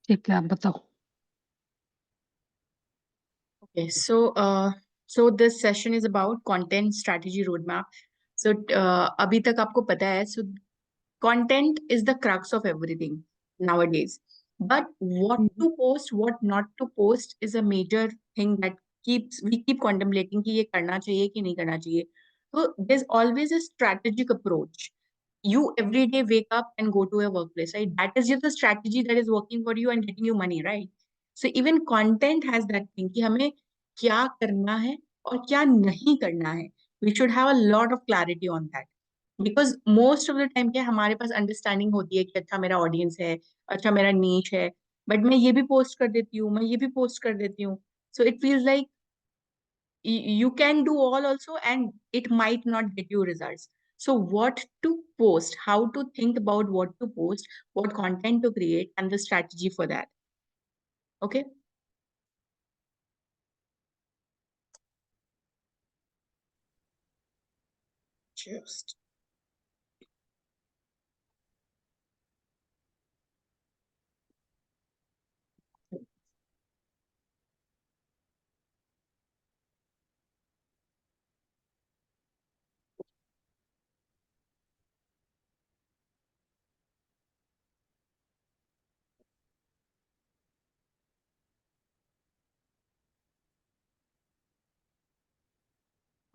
ठीक है, आप बताओ। Okay, so this session is about content strategy roadmap. So अभी तक आपको पता है, so content is the crux of everything nowadays. But what hmm. to post, what not to post is a major thing that we keep contemplating कि ये करना चाहिए कि नहीं करना चाहिए. So there's always a strategic approach. You every day wake up and go to your workplace, right? That is just the strategy that is working for you and getting you money, right? So even content has that thing कि हमें क्या करना है और क्या नहीं करना है. We should have a lot of clarity on that. Because most of the time क्या है, हमारे पास अंडरस्टैंडिंग होती है कि अच्छा मेरा ऑडियंस है, अच्छा मेरा नीच है, बट मैं ये भी पोस्ट कर देती हूँ, मैं ये भी पोस्ट कर देती हूँ. So it feels like you can do all also and it might not get you results. So what to post, how to think about what to post, what content to create, and the strategy for that. Okay. Just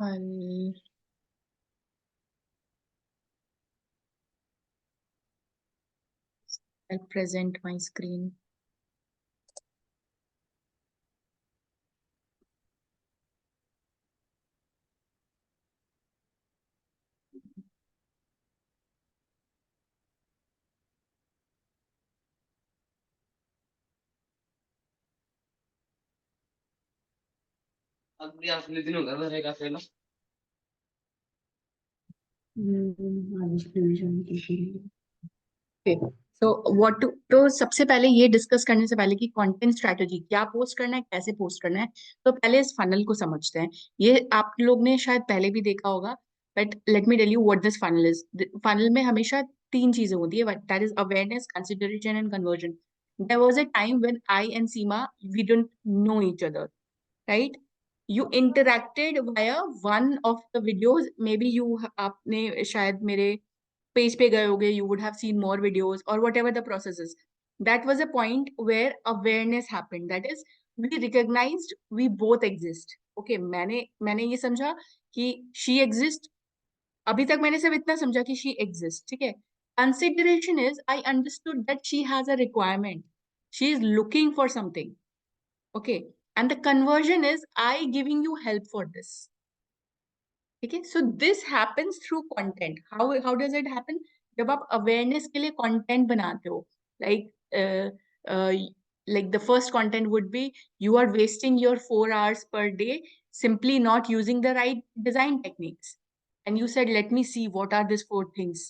I'll, I'll present my screen. Okay. So what to, तो सबसे पहले ये discuss करने से पहले कि content strategy क्या post करना है, कैसे पोस्ट करना है, तो पहले इस फनल को समझते हैं. ये आप लोग ने शायद पहले भी देखा होगा, but let me tell you what this funnel is. Funnel में हमेशा तीन चीजें होती है, that is awareness, consideration and conversion. There was a time when I and Seema we didn't know each other, right? You interacted via one of the videos. Maybe you आपने शायद मेरे page पे गए होगे, you would have seen more videos or whatever the process is. That was a point where awareness happened. That is, we recognized we both exist. Okay, मैंने ये समझा कि she exists. अभी तक मैंने सिर्फ इतना समझा कि she exists. ठीक है. Consideration is I understood that she has a requirement. She is looking for something. Okay. And the conversion is I giving you help for this. ठीक है. So this happens through content. How does it happen? जब आप awareness के लिए content बनाते हो, like the first content would be you are wasting your 4 hours per day simply not using the right design techniques, and you said let me see what are these 4 things.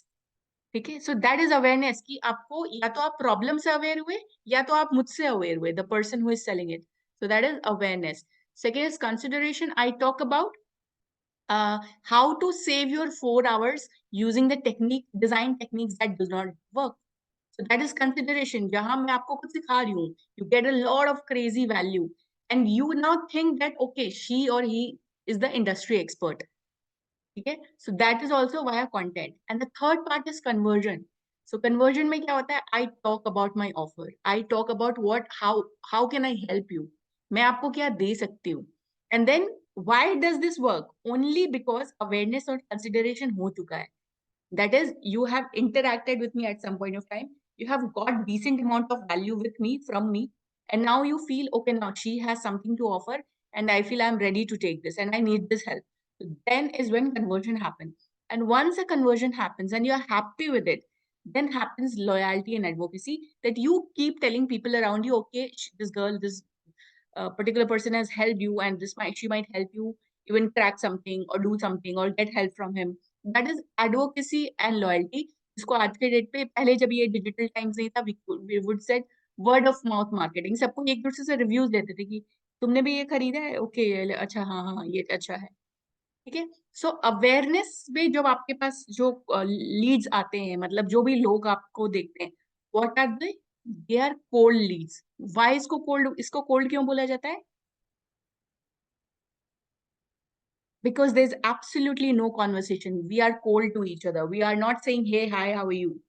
ठीक है. So that is awareness कि आपको या तो आप problem से aware हुए या तो आप मुझसे अवेयर हुए, the person who is selling it. So that is awareness. Second is consideration. I talk about how to save your 4 hours using the technique design techniques that does not work. So that is consideration. जहां मैं आपको कुछ सिखा रही हूँ, you get a lot of crazy value, and you now think that okay, she or he is the industry expert. Okay, so that is also via content. And the third part is conversion. So conversion में क्या होता है? I talk about my offer. I talk about how can I help you? मैं आपको क्या दे सकती हूँ? And then why does this work? Only because awareness और consideration हो चुका है. That is, you have interacted with me at some point of time. You have got decent amount of value with me from me, and now you feel okay. Now she has something to offer, and I feel I'm ready to take this, and I need this help. So then is when conversion happens. And once a conversion happens, and you are happy with it, then happens loyalty and advocacy. That you keep telling people around you, okay, this girl, this particular person has helped you, and this might she might help you even crack something or do something or get help from him. That is advocacy and loyalty. जिसको आज के date पे, पहले जब ये digital times नहीं था, we would said word of mouth marketing. सबको एक दूसरे से रिव्यूज देते थे कि तुमने भी ये खरीदा है, ओके, अच्छा, हाँ हाँ ये अच्छा है. ठीक है. सो अवेयरनेस में जब आपके पास जो लीड्स आते हैं, मतलब जो भी लोग आपको देखते हैं, what are they? They are cold leads. Why इसको कोल्ड क्यों बोला जाता है? Because there's absolutely no conversation. We are cold to each other. We are not saying, hey, hi, how are you?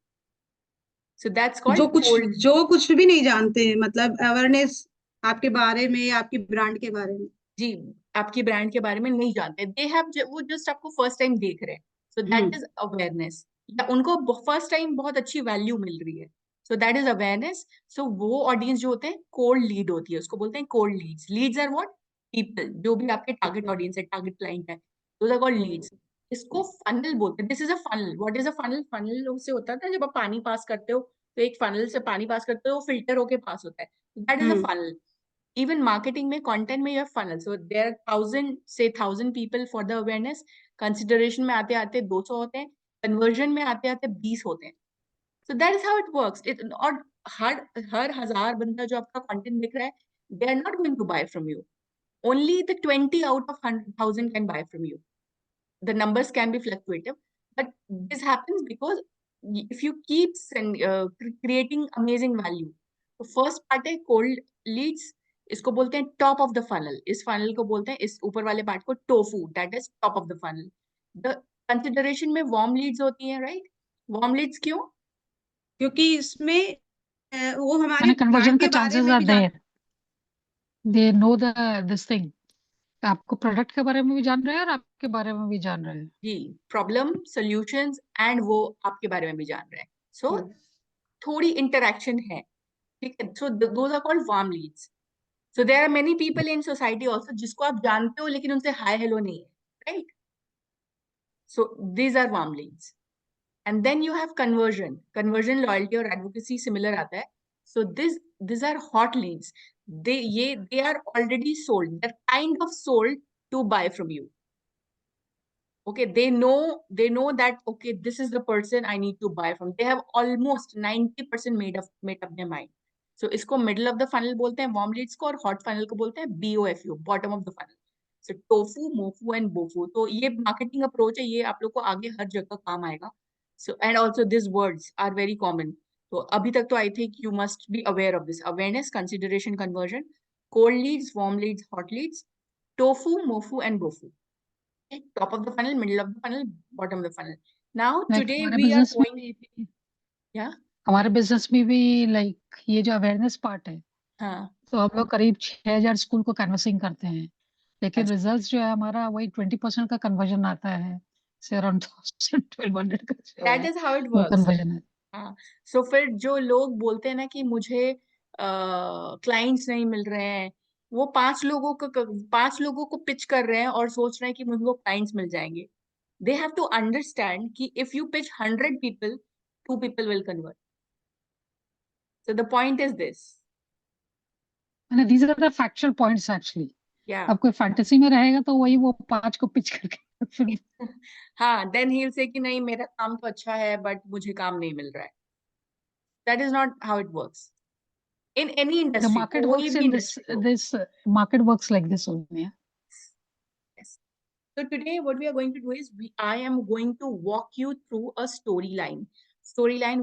So that's called cold. जो कुछ भी नहीं जानते हैं, मतलब अवेयरनेस आपके बारे में, आपकी ब्रांड के बारे में। जी, आपकी ब्रांड के बारे में नहीं जानते. दे हैव वो जस्ट आपको फर्स्ट टाइम देख रहे हैं. सो दैट इज अवेयरनेस. या उनको फर्स्ट टाइम बहुत अच्छी वैल्यू मिल रही है. So that is awareness. So वो ऑडियंस जो होते हैं कोल्ड लीड होती है, उसको बोलते हैं cold leads. Leads are what? People, जो भी आपके टारगेट ऑडियंस है, टारगेट क्लाइंट है, दोस आर कॉल्ड लीड्स. इसको फनल बोलते हैं. This is a funnel. What is a funnel? Funnel उससे होता है जब आप पानी पास करते हो, तो एक फनल से पानी पास करते हो, फिल्टर होके पास होता है. That is a funnel. Even marketing में, content में, you have funnel. So there are 1,000 people for the awareness. Consideration में आते आते 200 होते हैं. Conversion में आते आते 20 होते हैं. So that is how it works. और हर 1,000 बंदा जो आपका content देख रहा है, they are not going to buy from you. Only the 20 out of 100,000 can buy from you. The numbers can be fluctuative, but this happens because if you keep creating amazing value. तो first part है cold leads. इसको बोलते हैं top of the funnel. इस funnel को बोलते हैं, इस ऊपर वाले पार्ट को, tofu. That is top of the funnel. The consideration में वार्म लीड्स होती हैं, राइट? वार्म लीड्स क्यों? क्योंकि इसमें वो हमारे मैंने कन्वर्जन ब्रांड का के बारे चांसेस में आर भी there, they know the this thing, आपको प्रोडक्ट के बारे में भी जान रहे हैं और आपके बारे में भी जान रहे हैं. जी, प्रॉब्लम, सॉल्यूशंस, एंड वो आपके बारे में भी जान रहे हैं. सो थोड़ी इंटरेक्शन है, ठीक है. So those are called warm leads. So there are many people in society also जिसको आप जानते हो लेकिन उनसे हाय हेलो नहीं है, right? So these are warm leads. And then you have conversion. Conversion, loyalty और advocacy similar आता है. So these are hot leads. They are already sold. They're kind of sold to buy from you. Okay, they know that, okay, this is the person I need to buy from. They have almost 90% made up their mind. So इसको middle of the funnel बोलते हैं warm leads को, और hot funnel को बोलते हैं BOFU, bottom of the funnel. So tofu, mofu and bofu. तो ये marketing approach है, ये आप लोग को आगे हर जगह काम आएगा. So and also these words are very common. तो अभी तक तो I think you must be aware of this. Awareness, consideration, conversion, cold leads, warm leads, hot leads, tofu, mofu and bofu. Top of the funnel, middle of the funnel, bottom of the funnel. Now today हमारे we are business में going, भी, yeah, हमारे business में भी like ये जो awareness part है, हाँ, तो हम लोग करीब 6,000 स्कूल को कैनवसिंग करते हैं, लेकिन अच्छा, रिजल्ट जो है हमारा वही 20% का कन्वर्जन आता है, से अराउंड 1,200 का जो that है is how it वो works. कन्वर्जन है. हाँ, so फिर जो लोग बोलते हैं ना कि मुझे क्लाइंट्स नहीं मिल रहे हैं, वो 5 लोगों को पिच कर रहे हैं और सोच रहे हैं कि मुझको क्लाइंट्स मिल जाएंगे. They have to understand कि if you pitch 100 people, 2 people will convert. So the point is this. मैंने these are the factual points actually. Yeah. अब कोई फैंटेसी में रहेगा तो वही वो 5 को पिच करके फिर हाँ, देन ही विल से कि नहीं मेरा काम तो अच्छा है बट मुझे काम नहीं मिल रहा है. That is not how it works in any the industry. market कोई works भी in इंडस्ट्री हो. this market works like this only. Yes. So today what we are going to do is I am going to walk you through a storyline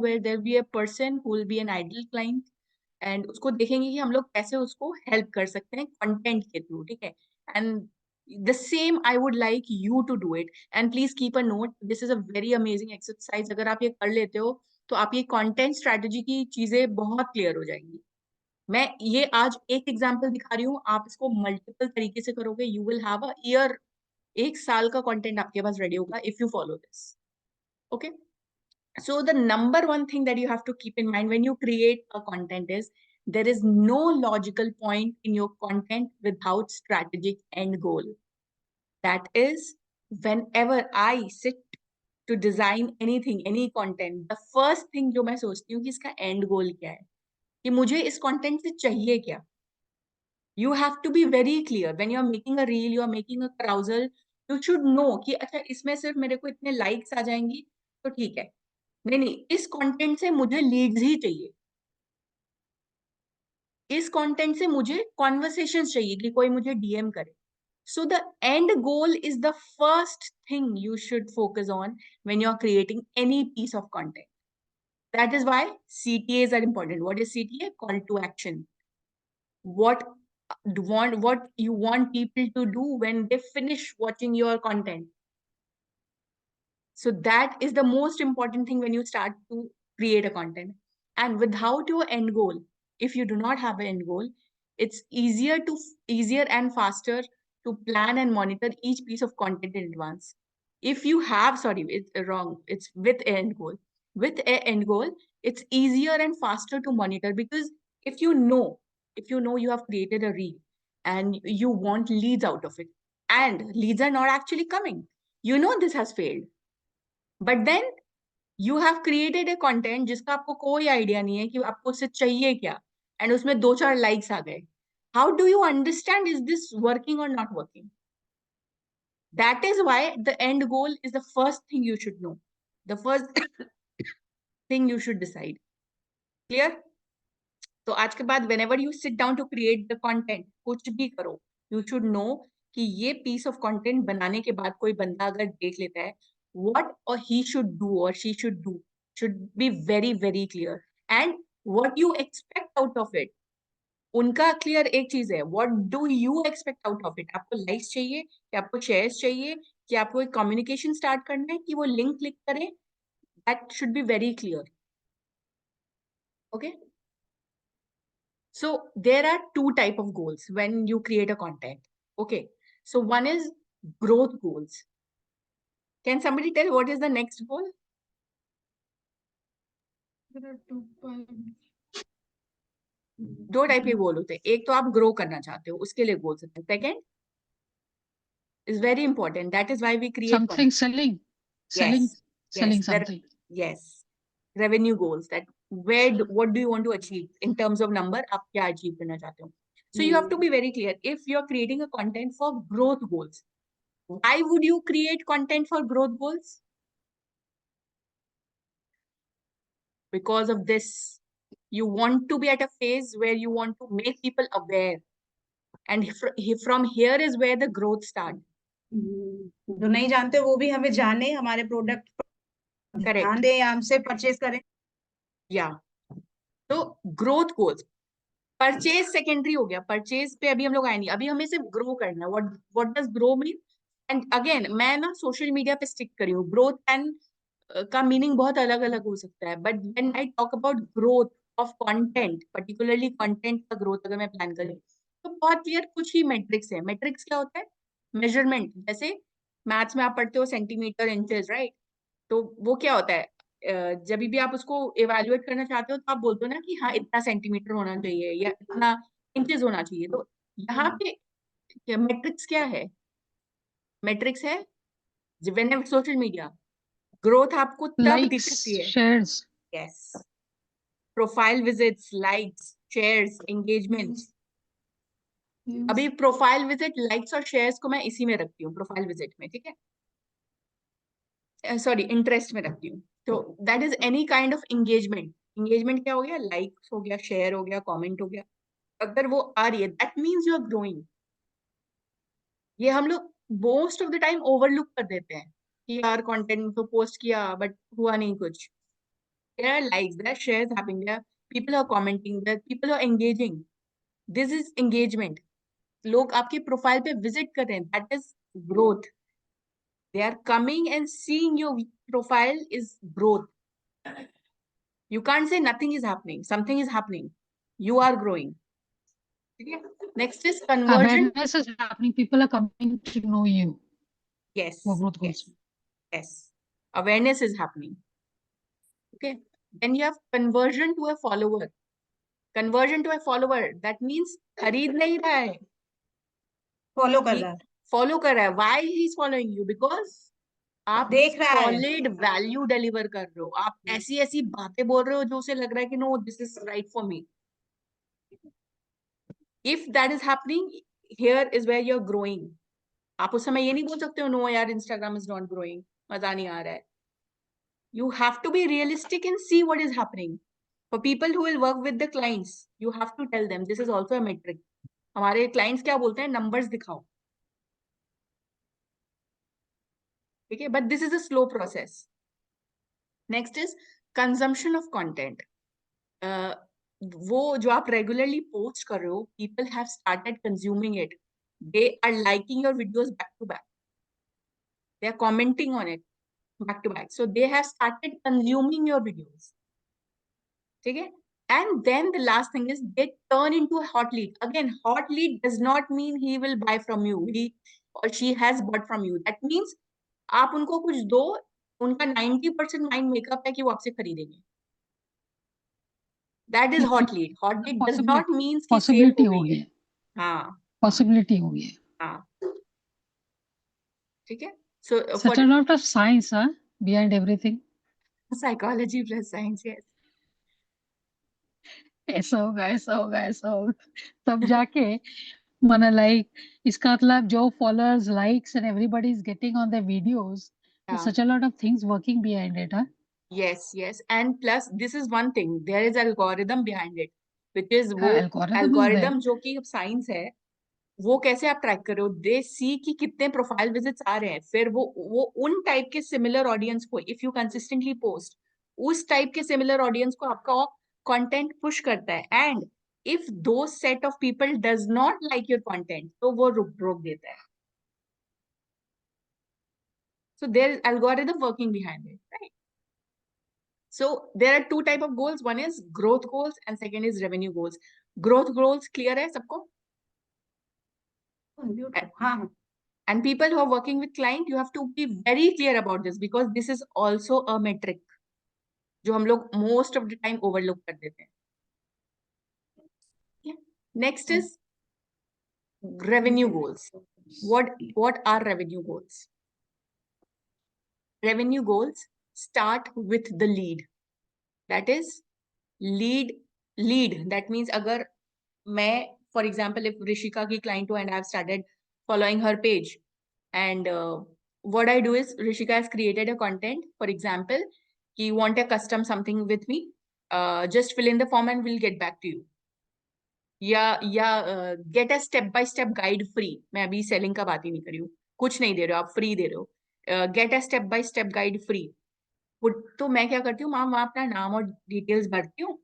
where there will be a person who will be an ideal client, and उसको देखेंगे कि हम लोग कैसे उसको help कर सकते हैं कंटेंट के थ्रू, ठीक है. And the same I would like you to do it, and please keep a note. This is a very amazing exercise. अगर आप ये कर लेते हो तो आप ये कंटेंट स्ट्रेटजी की चीजें बहुत क्लियर हो जाएंगी. मैं ये आज एक एग्जांपल दिखा रही हूँ, आप इसको मल्टीपल तरीके से करोगे. You will have a year, 1 साल का कंटेंट आपके पास रेडी होगा if you follow this. Okay. So the number one thing that you have to keep in mind when you create a content is there is no logical point in your content without strategic end goal. That is, whenever I sit to design anything, any content, the first thing जो मैं सोचती हूँ कि इसका end goal क्या है, कि मुझे इस content से चाहिए क्या. You have to be very clear when you are making a reel, you are making a carousel. You should know कि अच्छा इसमें सिर्फ मेरे को इतने likes आ जाएंगी तो ठीक है. नहीं नहीं, इस कंटेंट से मुझे लीड्स ही चाहिए. इस कंटेंट से मुझे कॉन्वर्सेशंस चाहिए कि कोई मुझे डीएम करे. So the end goal is the first thing you should focus on when you are creating any piece of content. that is why CTAs are important. What is CTA? Call to action. What you want people to do when they finish watching your content. So that is the most important thing when you start to create a content. And without your end goal, if you do not have an end goal, it's easier and faster to plan and monitor each piece of content in advance. If you have, sorry, it's wrong. It's with an end goal. With an end goal, it's easier and faster to monitor, because if you know you have created a reel and you want leads out of it, and leads are not actually coming, you know this has failed. But then you have created a content जिसका आपको कोई idea नहीं है कि आपको उससे चाहिए क्या, and उसमें 2-4 likes आ गए. How do you understand is this working or not working? That is why the end goal is the first thing you should know. The first thing you should decide. Clear? तो आज के बाद whenever you sit down to create the content, कुछ भी करो, you should know कि ये piece of content बनाने के बाद कोई बंदा अगर देख लेता है, what or he should do or she should be very very clear, and what you expect out of it. उनका क्लियर एक चीज है, what do you expect out of it? आपको लाइक्स चाहिए, कि आपको शेयर्स चाहिए, कि आपको एक कम्युनिकेशन स्टार्ट करना है, कि वो लिंक क्लिक करें? That should be very clear. Okay, so there are 2 type of goals when you create a content. Okay, so one is growth goals. Can somebody tell what is the next goal? There are 2 दो type के गोल होते हैं. एक तो आप grow करना चाहते हो, उसके लिए गोल्स होते हैं. Second is very important. That is why we create Something content. selling Yes, something. yes, revenue goals. That what do you want to achieve in terms of number? आप क्या achieve करना चाहते हो? So you have to be very clear. If you are creating a content for growth goals, why would you create content for growth goals? Because of this. You want to be at a phase where you want to make people aware. And from here is where the growth starts. जो नहीं जानते वो भी हमें जाने, हमारे product पर ध्यान Correct. दें या हमसे परचेज करें. Yeah. तो ग्रोथ गोल्स. परचेज सेकेंडरी हो गया. परचेज पे अभी हम लोग आए नहीं, अभी हमें सिर्फ ग्रो करना है. What does grow mean? And again मैं ना सोशल मीडिया पे स्टिक करी हूँ. ग्रोथ एंड का मीनिंग बहुत अलग अलग हो सकता है, but when I talk about growth of content, particularly content का ग्रोथ अगर मैं प्लान करूँ, तो बहुत क्लियर कुछ ही मेट्रिक्स है. मेट्रिक्स क्या होता है? मेजरमेंट. जैसे मैथ्स में आप पढ़ते हो सेंटीमीटर, इंचेस, राइट? तो वो क्या होता है? जब भी आप उसको एवेल्युएट करना चाहते हो तो आप बोलते हो ना कि हाँ इतना सेंटीमीटर होना चाहिए या इतना इंचेस होना चाहिए. तो यहाँ पे मेट्रिक्स क्या है? मेट्रिक्स है व्हेन सोशल मीडिया ग्रोथ आपको तब दिख Likes, सकती है. shares. Yes, profile visits, likes, shares, engagements. अभी प्रोफाइल विजिट, लाइक्स और शेयर्स को मैं इसी में रखती हूँ, प्रोफाइल विजिट में. ठीक है, सॉरी, इंटरेस्ट में रखती हूँ. तो that is any kind of engagement. Engagement क्या हो गया? लाइक्स हो गया, शेयर हो गया, कमेंट हो गया. अगर वो आ रही है, that means you are growing. ये हम लोग most of the time overlook कर देते हैं कि यार कंटेंट तो पोस्ट किया बट हुआ नहीं कुछ. There are likes, there are shares happening, there are people are commenting, there are people are engaging. This is engagement. लोग आपकी प्रोफाइल पे विजिट कर रहे हैं, that is growth. They are coming and seeing your profile is growth. You can't say nothing is happening. Something is happening. You are growing. Okay? Next is conversion. Awareness is happening. People are coming to know you. Yes. For growth Yes. goals. Yes. Awareness is happening. Okay. Then you have conversion to a follower. Conversion to a follower. That means खरीद नहीं रहा है. Follow कर रहा है. Follow कर रहा है. Why he is following you? Because आप देख रहा है. solid value deliver कर रहे हो. आप ऐसी ऐसी बातें बोल रहे हो जो उसे लग रहा है कि no, this is right for me. If that is happening, here is where you're growing. आप उस समय ये नहीं बोल सकते हो no यार Instagram is not growing, मजा नहीं आ रहा है. You have to be realistic and see what is happening. For people who will work with the clients, you have to tell them this is also a metric. हमारे clients क्या बोलते हैं? Numbers दिखाओ. ठीक है, but this is a slow process. Next is consumption of content, वो जो आप रेगुलरली पोस्ट कर रहे हो, people have started consuming it, they are liking your videos back to back, they are commenting on it back to back, so they have started consuming your videos. ठीक है? And then the last thing is they turn into a hot lead. Again, hot lead does not mean he will buy from you, he or she has bought from you. That means आप उनको कुछ दो, उनका 90% mind makeup है कि वो आपसे खरीदेंगे. That is hot lead. Hot lead does not mean कि सेल पॉसिबिलिटी हो हो गई गई है. है, हाँ पॉसिबिलिटी हो गई है. हाँ, ठीक है. So for Such a lot of science, huh, behind everything. psychology plus science, yes. ऐसा होगा, ऐसा होगा, ऐसा होगा, तब जाके माना लाइक इसका मतलब जो followers, likes and everybody is getting on the videos, there's Yeah. such a lot of things working behind it, huh? Yes, yes. And plus, this is one thing. There is algorithm behind it, which is वो Algorithm is there. algorithm जो कि science है, वो कैसे आप track करो? दे सी कि कितने प्रोफाइल विजिट्स आ रहे हैं, फिर वो उन टाइप के सिमिलर ऑडियंस को, इफ यू कंसिस्टेंटली पोस्ट, उस टाइप के सिमिलर ऑडियंस को आपका कंटेंट पुश करता है. एंड इफ दो set of people does not like your content, तो वो रोक देता है. So there is algorithm working behind it, right? So there are two type of goals. One is growth goals and second is revenue goals. Growth goals clear hai sabko? हाँ. And people who are working with client, you have to be very clear about this because this is also a metric जो हम लोग most of the time overlook कर देते हैं. Yeah. Next is revenue goals. What are revenue goals? Revenue goals start with the lead. That is lead. That means अगर मैं, for example, if Rishika ki client and I have started following her page, and what I do is Rishika has created a content, for example, you want a custom something with me, just fill in the form and we'll get back to you. या get a step by step guide free. मैं अभी selling का बात ही नहीं कर रही हूँ, कुछ नहीं दे रहे हो आप, free दे रहे हो. Get a step by step guide free. तो मैं क्या करती हूँ, वहां अपना नाम और डिटेल्स भरती हूँ.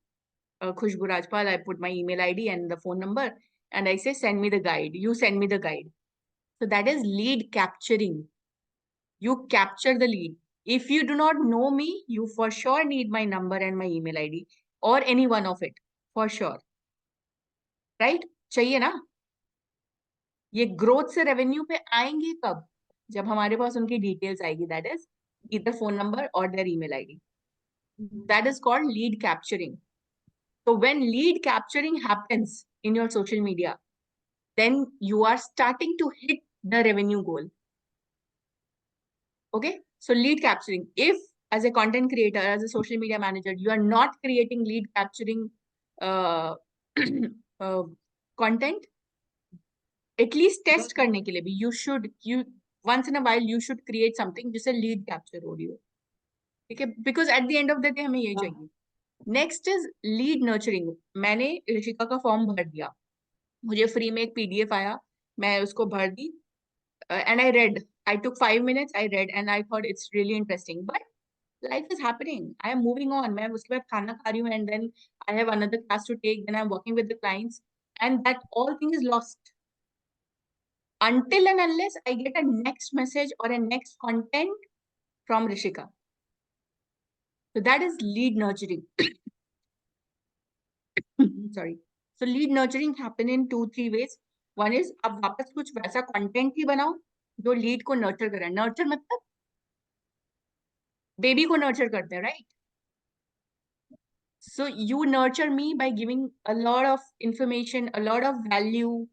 Khushbu Rajpal, I put my email ID and the phone number, and I say, send me the guide. You send me the guide. So that is lead capturing. You capture the lead. If you do not know me, you for sure need my number and my email ID or any one of it, for sure. Right? चाहिए ना? ये growth से revenue पे आएंगे कब? जब हमारे पास उनकी डिटेल्स आएगी. That is either phone number or their email ID. That is called lead capturing. So when lead capturing happens in your social media, then you are starting to hit the revenue goal. Okay, so lead capturing. If as a content creator, as a social media manager, you are not creating lead capturing content, at least test करने के लिए भी you once in a while you should create something जिससे lead capture हो रही हो. ठीक है, because at the end of the day हमें ये चाहिए. Next is lead nurturing. मैंने ऋषिका का फॉर्म भर दिया, मुझे फ्री में एक PDF आया, मैं उसको भर दी, and I read. I took 5 minutes, I read, and I thought it's really interesting. But life is happening. I am moving on. मैं उसके बाद खाना खा रही हूँ, and then I have another class to take. Then I'm working with the clients, and that all thing is lost until and unless I get a next message or a next content from Rishika. So that is lead nurturing. Sorry. So lead nurturing happen in 2-3 ways. One is आप वापस कुछ वैसा content ही बनाओ जो lead को nurture करे. Nurture मतलब baby को नर्चर करते हैं, right? So you nurture me by giving a lot of information, a lot of value,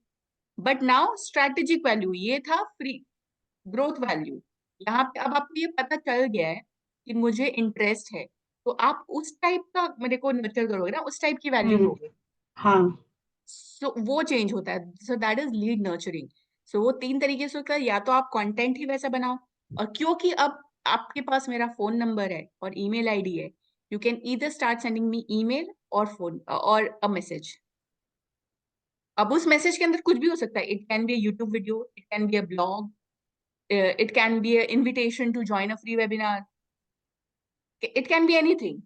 but now strategic value. ये था free growth value. यहाँ पे अब आपको ये पता चल गया है कि मुझे इंटरेस्ट है, तो आप उस टाइप का मेरे को नर्चर करोगे ना, उस टाइप की वैल्यू दोगे. हाँ. सो वो चेंज होता है. So that is lead nurturing. So वो 3 तरीके से होता है. या तो आप कंटेंट ही वैसा बनाओ, और क्योंकि अब आपके पास मेरा फोन नंबर है और ईमेल आईडी है, you can either start sending me email और फोन और अ मैसेज. अब उस मैसेज के अंदर कुछ भी हो सकता है. It can be a YouTube video, it can be a blog, it can be a invitation to join a free webinar, it can be anything.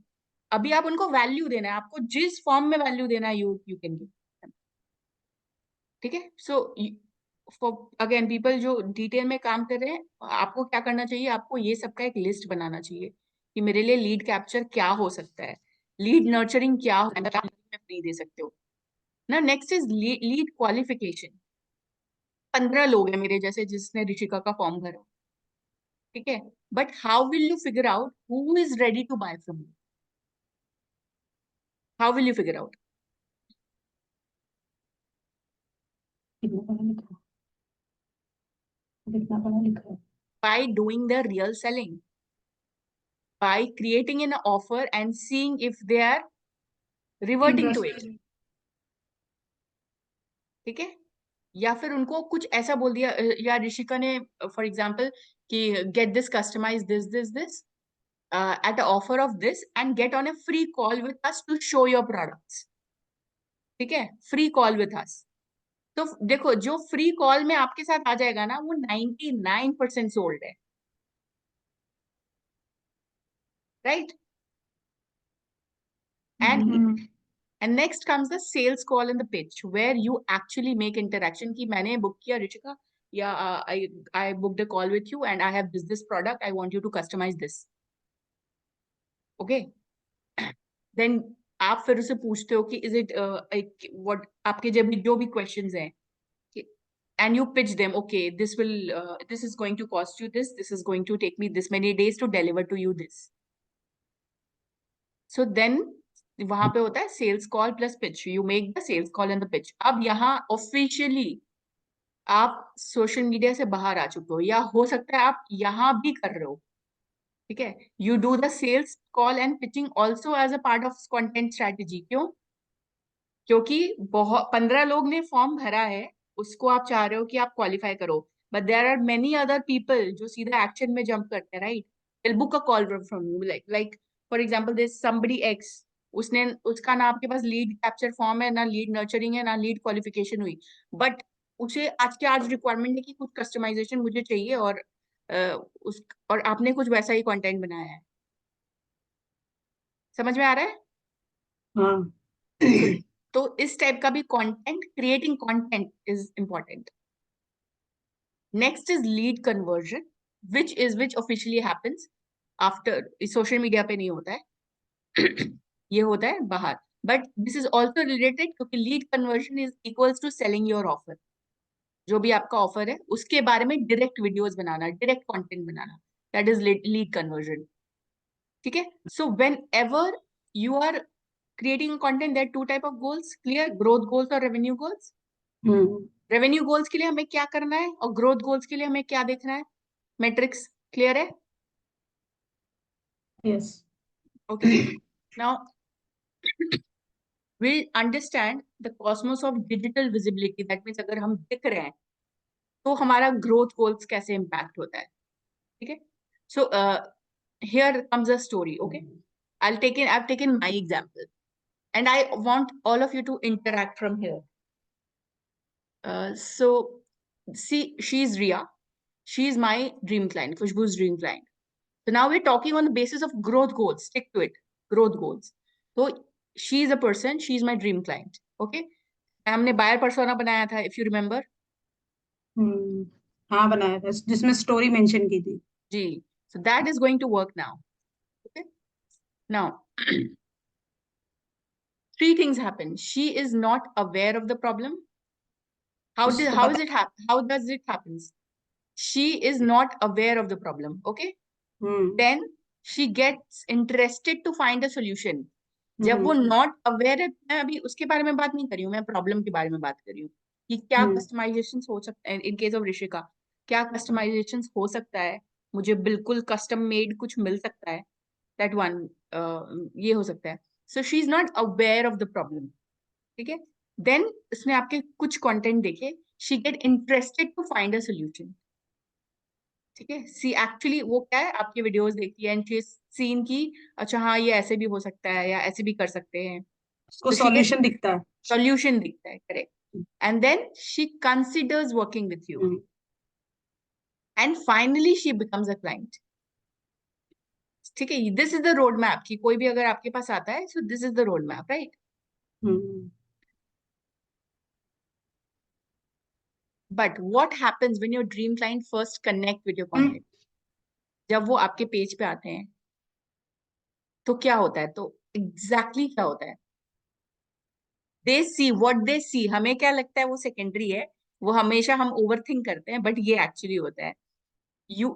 अभी आप उनको वैल्यू देना है, आपको जिस फॉर्म में वैल्यू देना है यू कैन गिव, ठीक है। सो फॉर अगेन पीपल जो डिटेल में काम कर रहे हैं, आपको क्या करना चाहिए, आपको ये सबका एक लिस्ट बनाना चाहिए कि मेरे लिए लीड कैप्चर क्या हो सकता है, लीड नर्चरिंग क्या हो सकता है, आप फ्री दे सकते हो ना। Next is lead qualification. 15 लोग हैं मेरे जैसे जिसने ऋषिका का फॉर्म भरा, ठीक है, but how will you figure out who is ready to buy from you? How will you figure out? कितना पढ़ा लिखा कितना पढ़ा लिखा है। By doing the real selling, by creating an offer and seeing if they are reverting to it, ठीक है। या फिर उनको कुछ ऐसा बोल दिया, या ऋषिका ने फॉर एग्जाम्पल कि get this customize this at the offer of this and get on a free call with us to show your products, ठीक है, फ्री कॉल with us। तो देखो जो फ्री कॉल में आपके साथ आ जाएगा ना, वो 99% सोल्ड है, right. And next comes the sales call and the pitch where you actually make interaction कि मैंने बुक किया ऋषिका, या I booked a call with you and I have this product, I want you to customize this, okay। Then आप फिर उसे पूछते हो कि is it what आपके जब भी जो भी questions हैं, and you pitch them, okay, this is going to cost you this is going to take me this many days to deliver to you this। So then वहां पे होता है sales call plus pitch, you make the sales call and the pitch. अब यहाँ officially आप social media से बाहर आ चुके हो, या हो सकता है आप यहाँ भी कर रहे हो, ठीक है। You do the sales call and pitching also as a part of content strategy. क्यों? क्योंकि बहुत 15 लोग ने फॉर्म भरा है, उसको आप चाह रहे हो कि आप क्वालिफाई करो, but there are many other people जो सीधा एक्शन में जंप करते हैं, right. Will book a call from you, like for example this somebody X, उसने उसका ना आपके पास लीड कैप्चर फॉर्म है, ना लीड नर्चरिंग है, ना लीड क्वालिफिकेशन हुई, बट उसे आज के आज रिक्वायरमेंट है कि कुछ कस्टमाइजेशन मुझे चाहिए, और उस और आपने कुछ वैसा ही कंटेंट बनाया है। समझ में आ रहा है? हाँ। तो इस टाइप का भी content, creating content is important. Next is lead conversion, which officially happens after, social media पे नहीं होता है ये होता है बाहर, but this is also related क्योंकि lead conversion is equals to selling your offer. जो भी आपका ऑफर है उसके बारे में डायरेक्ट वीडियोस बनाना, डायरेक्ट कंटेंट बनाना, दैट इज लीड कन्वर्जन, ठीक है। So whenever you are creating a content, there are two type of goals, clear, growth goals और revenue goals। रेवेन्यू गोल्स के लिए हमें क्या करना है और ग्रोथ गोल्स के लिए हमें क्या देखना है, मैट्रिक्स क्लियर है? Yes. Okay, now we'll understand the cosmos of digital visibility, that means अगर हम दिख रहे हैं तो हमारा ग्रोथ गोल्स कैसे इम्पैक्ट होता है, ठीक है। सो here comes a story, okay। I've taken my example and I want all of you to interact from here। So see, she's Ria, she's my dream client, Khushbu's dream client। So now we're talking on the basis of growth goals, stick to it, growth goals। So she's a person, she's my dream client, okay। हमने buyer persona बनाया था, if you remember। हाँ बनाया था जिसमें story mention की थी जी, so that is going to work now, okay। Now three things happen, she is not aware of the problem। how does it happens? She is not aware of the problem, okay। Then she gets interested to find a solution। जब वो not aware है, मैं अभी उसके बारे में बात नहीं कर रही हूँ, मैं प्रॉब्लम के बारे में बात कर रही हूँ कि क्या कस्टमाइजेशन हो सकता है। इन केस ऑफ ऋषिका, क्या कस्टमाइजेशन हो सकता है, मुझे बिल्कुल कस्टम मेड कुछ मिल सकता है, दैट वन, ये हो सकता है। So she is not aware of the problem, ठीक है। देन उसने आपके कुछ कंटेंट देखे, she get interested to find a solution, ठीक है। सी एक्चुअली वो क्या है, आपकी वीडियोस देखती है एंड शी सीन की, अच्छा हाँ ये ऐसे भी हो सकता है या ऐसे भी कर सकते हैं, उसको तो सॉल्यूशन दिखता है। सॉल्यूशन दिखता है, correct. And then she considers working with you and finally she becomes a client. ठीक है, this is the road map कि कोई भी अगर आपके पास आता है, so this is the road map, right? But what happens when your dream client first connect with your content? जब वो आपके पेज पे आते हैं तो क्या होता है? तो एग्जैक्टली क्या होता है? दे सी व्हाट दे सी। हमें क्या लगता है वो सेकेंडरी है, वो हमेशा हम ओवरथिंक करते हैं, बट ये एक्चुअली होता है। you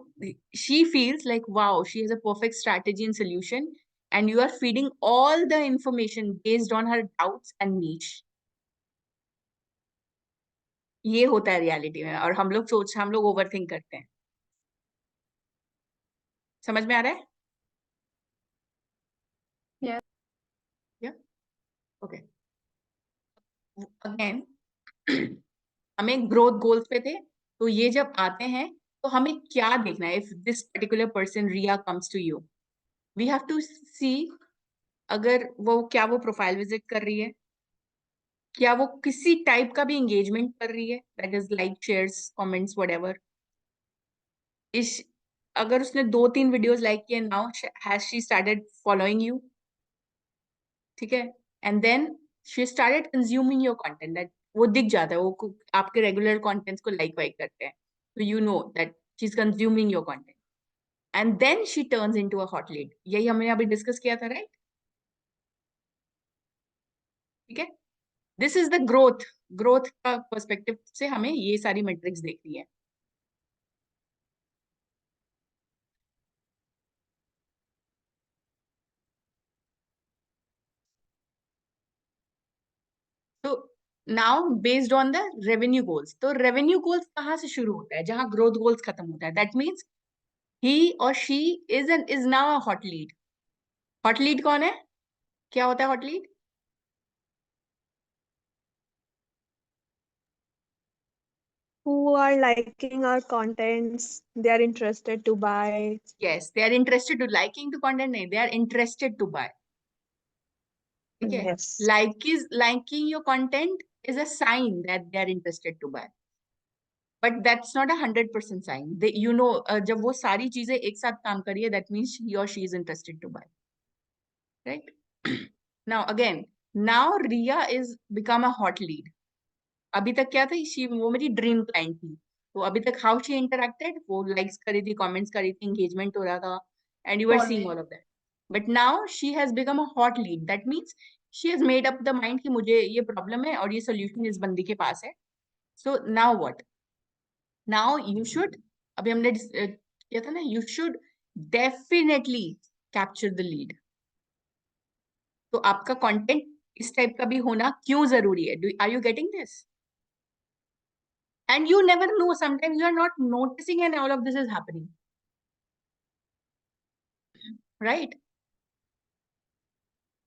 she feels like wow, she has a perfect strategy and solution, and you are feeding all the information based on her doubts and niche. ये होता है रियलिटी में, और हम लोग ओवरथिंक करते हैं। समझ में आ रहा है? Yeah. Yeah. Okay. Again, हमें ग्रोथ गोल्स पे थे, तो ये जब आते हैं तो हमें क्या देखना है? If this particular person Riya comes to you, we have to see अगर क्या वो प्रोफाइल विजिट कर रही है, क्या वो किसी टाइप का भी एंगेजमेंट कर रही है, that is like, shares, comments, whatever. इस अगर उसने 2-3 वीडियोस लाइक किए, now has she started following you, ठीक है? And then she started consuming your content, that वो दिख जाता है, वो आपके रेगुलर कंटेंट्स को लाइक वाइक करते हैं, तो you know that she is consuming your content, and then she turns into a hot lead. यही हमने अभी डिस्कस किया था, राइट? ठीक है, दिस इज द ग्रोथ का पर्सपेक्टिव से हमें ये सारी मेट्रिक्स देखनी है। तो now based on the revenue goals, तो रेवेन्यू गोल्स कहाँ से शुरू होता है? जहां ग्रोथ गोल्स खत्म होता है। दैट मीन्स ही और she is now a hot lead. Hot lead कौन है? क्या होता है hot lead? Who are liking our contents, they are interested to buy. Yes, they are interested to, liking to content नहीं, they are interested to buy. ठीक है, Yes. liking your content is a sign that they are interested to buy, but that's not 100% sign। they जब वो सारी चीजें एक साथ काम करी है, that means he or she is interested to buy, right? now again, now Riya is become a hot lead। अभी तक क्या था? वो मेरी ड्रीम क्लाइंट थी, तो अभी तक हाउ शी इंटरेक्टेड, वो लाइक्स करी थी, कमेंट्स करी थी, एंगेजमेंट हो रहा था, and you are seeing all of that. But now she has become a hot lead, that means she has made up the mind कि मुझे ये प्रॉब्लम है और ये सोल्यूशन इस बंदी के पास है। So now what? Now you should, अभी हमने किया था ना, you should definitely capture the lead. तो आपका कंटेंट इस टाइप का भी होना क्यों जरूरी है? Are you getting this? And you never know, sometimes you are not noticing and all of this is happening, right?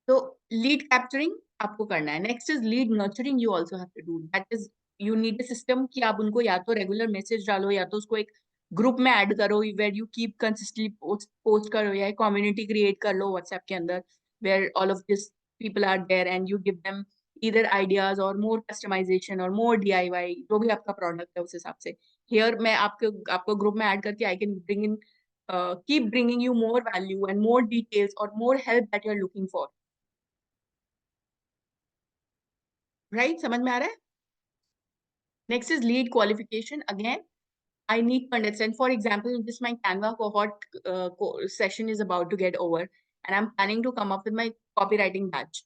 So lead capturing आपको करना है। Next is lead nurturing, you also have to do, that is you need a system कि आप उनको या तो regular message डालो, या तो उसको एक ग्रुप में ऐड करो where you keep consistently post करो, या एक कम्युनिटी क्रिएट कर लो व्हाट्सएप के अंदर where all of this people are there and you give them either ideas or more customization or more DIY, जो भी आपका प्रोडक्ट है उस हिसाब से। Here मैं आपको ग्रुप में ऐड करके I can bring in keep bringing you more value and more details or more help that you're looking for, right? समझ में आ रहा है? Next is lead qualification. Again, I need to understand, for example, this my Canva cohort session is about to get over, and I'm planning to come up with my copywriting batch.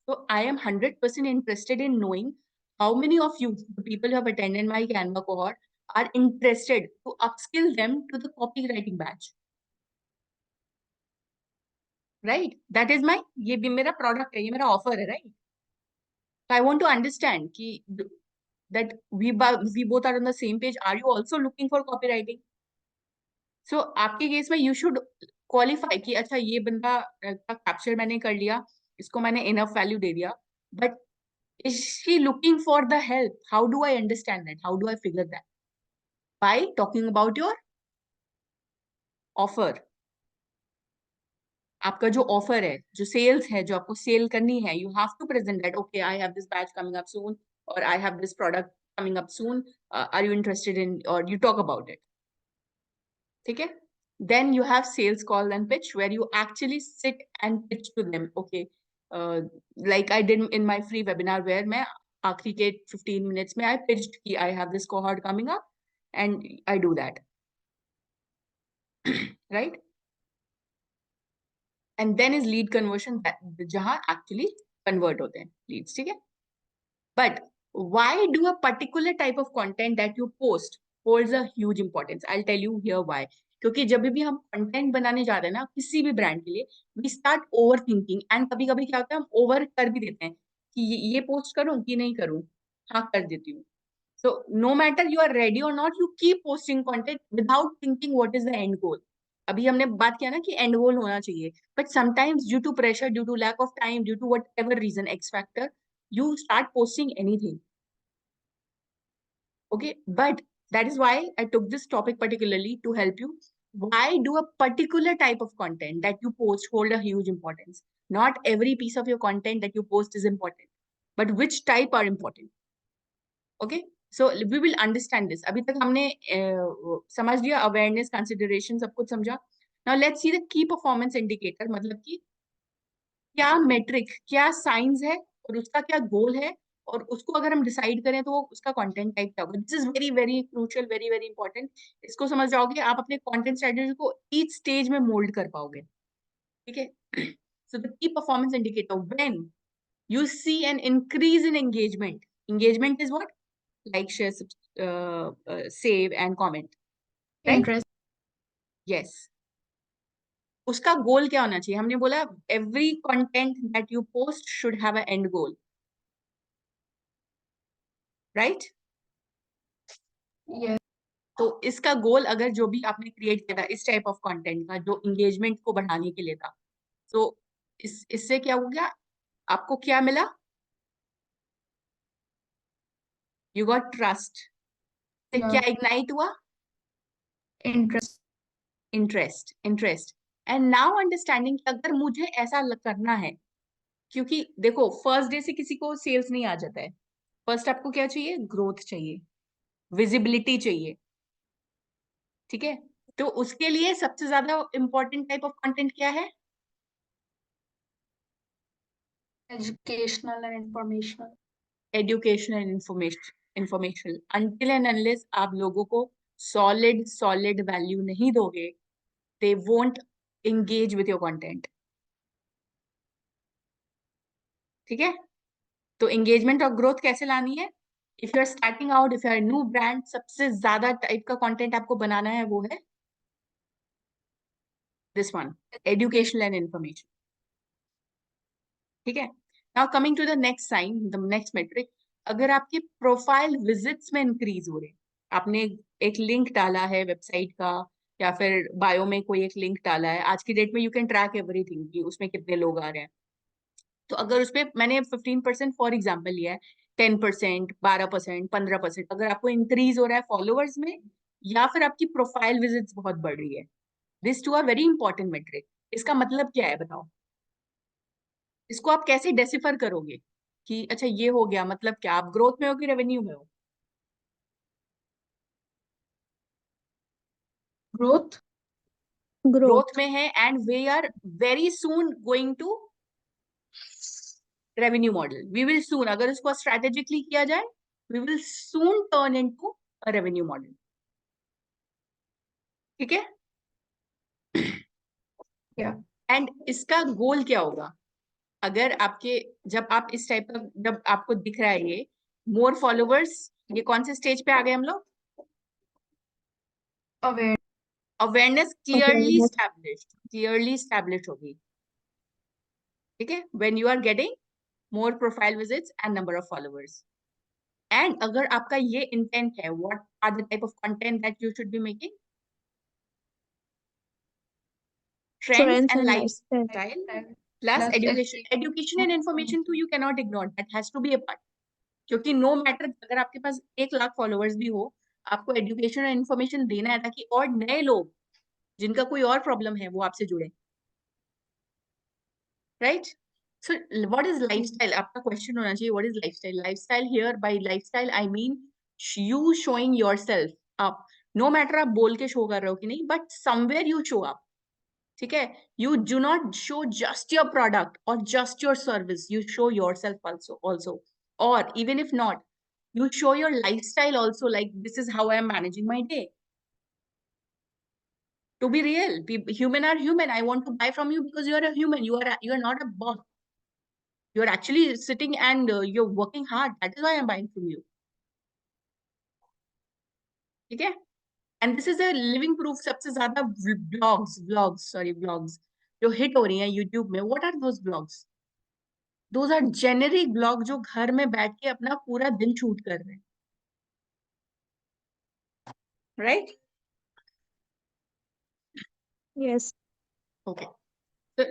So I am 100% interested in knowing how many of you, the people who have attended my Canva cohort, are interested to upskill them to the copywriting batch. Right? That is my, ये भी मेरा product है, ये मेरा offer है, right? So I want to understand that we both are on the same page. Are you also looking for copywriting? So आपके case में you should qualify कि अच्छा ये बंदा का capture मैंने कर लिया, इसको मैंने enough value दे दिया, but is she looking for the help? How do I understand that? How do I figure that? By talking about your offer. आपका जो ऑफर है, जो सेल्स है, जो आपको सेल करनी है, you have to present that, okay I have this batch coming up soon, और I have this product coming up soon, are you interested in, और यू टॉक अबाउट इट। ठीक है? Then you have sales call and pitch, where you actually sit and pitch to them. Okay, like I did in my free webinar, where मैं आखिरी के 15 minutes में I pitched कि I have this cohort coming up, and I do that. Right? And then is lead conversion, that जहाँ actually convert होते हैं leads, ठीक है? But why do a particular type of content that you post holds a huge importance? I'll tell you here why. क्योंकि जब भी हम content बनाने जा रहे हैं ना किसी भी ब्रांड के लिए, we start overthinking, and कभी कभी क्या होता है हम ओवर कर भी देते हैं कि ये पोस्ट करूं कि नहीं करूं, हाँ कर देती हूँ. So no matter you are ready or not, you keep posting content without thinking what is the end goal. अभी हमने बात किया ना कि end goal होना चाहिए, but sometimes due to pressure, due to lack of time, due to whatever reason, X factor, you start posting anything. Okay, but that is why I took this topic particularly to help you. Why do a particular type of content that you post hold a huge importance? Not every piece of your content that you post is important, but which type are important. Okay, so we will understand this. अभी तक हमने समझ लिया awareness, consideration, सब कुछ समझा. Now let's see the key performance indicator. मतलब कि क्या metric, क्या signs है और उसका क्या goal है, और उसको अगर हम डिसाइड करें तो वो उसका कंटेंट टाइप क्या होगा. This is very very crucial, very very important. इसको समझ जाओगे आप अपने कंटेंट स्ट्रेटजी को ईच स्टेज में मोल्ड कर पाओगे. ठीक है. So the key performance indicator, when you see an increase in engagement. Engagement is what? Like, share, save and comment. Interest. Yes. उसका गोल क्या होना चाहिए? हमने बोला every content that you post should have a end goal. Right? Yes. तो इसका गोल, अगर जो भी आपने क्रिएट किया था इस टाइप ऑफ कंटेंट का जो एंगेजमेंट को बढ़ाने के लिए था, तो इससे क्या हो गया? आपको क्या मिला? You got trust. Yeah. क्या इग्नाइट हुआ? Interest. Interest. And now understanding कि अगर मुझे ऐसा करना है, क्योंकि देखो फर्स्ट डे से किसी को सेल्स नहीं आ जाता है. फर्स्ट आपको क्या चाहिए? ग्रोथ चाहिए, विजिबिलिटी चाहिए. ठीक है. तो उसके लिए सबसे ज्यादा इंपॉर्टेंट टाइप ऑफ कंटेंट क्या है? Educational and informational. Education and information. until and unless आप लोगों को solid वैल्यू नहीं दोगे, they won't engage with your content. ठीक है. तो एंगेजमेंट और ग्रोथ कैसे लानी है? If you are starting out, if you are new brand, सबसे ज्यादा टाइप का कंटेंट आपको बनाना है वो है this one, education and information. ठीक है. Now coming to the next sign, the next metric. अगर आपके प्रोफाइल विजिट्स में इंक्रीज हो रहे, आपने एक लिंक डाला है वेबसाइट का, या फिर बायो में कोई एक लिंक डाला है. आज की डेट में यू कैन ट्रैक एवरीथिंग कि उसमें कितने लोग आ रहे हैं. तो अगर उसमें मैंने 15% फॉर एग्जाम्पल लिया है, 10%, 12%, 15%, अगर आपको इंक्रीज हो रहा है फॉलोअर्स में, या फिर आपकी प्रोफाइल विजिट्स बहुत बढ़ रही है, this two are very important metric. इसका मतलब क्या है बताओ? इसको आप कैसे डेसिफर करोगे कि अच्छा ये हो गया, मतलब क्या आप ग्रोथ में हो कि रेवेन्यू में हो? Growth. ग्रोथ में है, and we are very soon going to revenue model. We will soon, अगर इसको स्ट्रेटेजिकली किया जाए, we will soon turn into a revenue model. ठीक है. Yeah. एंड इसका गोल क्या होगा? अगर आपके, जब आप इस टाइप का, जब आपको दिख रहा है ये मोर फॉलोवर्स, ये कौन से स्टेज पे आ गए हम लोग? Aware. अवेयरनेस क्लियरली स्टैब्लिश्ड होगी. ठीक है. When you are getting more profile visits and number of followers. And अगर आपका ये इंटेंट है, what are the type of content that you should be making? Trends and lifestyle plus Plus education and information too, you cannot ignore, that has to be a part. क्योंकि no matter, अगर आपके पास 1 lakh followers भी हो, आपको education और information देना है ताकि और नए लोग जिनका कोई और प्रॉब्लम है वो आपसे जुड़े. Right. So what is lifestyle? आपका क्वेश्चन होना चाहिए what is lifestyle. Lifestyle here, by lifestyle I mean you showing yourself up no matter आप बोल के शो कर रहे हो कि नहीं, but somewhere you show up. ठीक है, you do not show just your product or just your service, you show yourself also, or even if not, you show your lifestyle also, like this is how I am managing my day. To be real, human are human. I want to buy from you because you are a human, you are not a bot. You are actually sitting and you're working hard. That is why I'm buying from you. ठीक है, and this is a living proof. सबसे ज्यादा blogs जो hit हो रही हैं YouTube में, what are those blogs? Those are generic blogs जो घर में बैठ के अपना पूरा दिन शूट कर रहे हैं, right? Yes. Okay. तो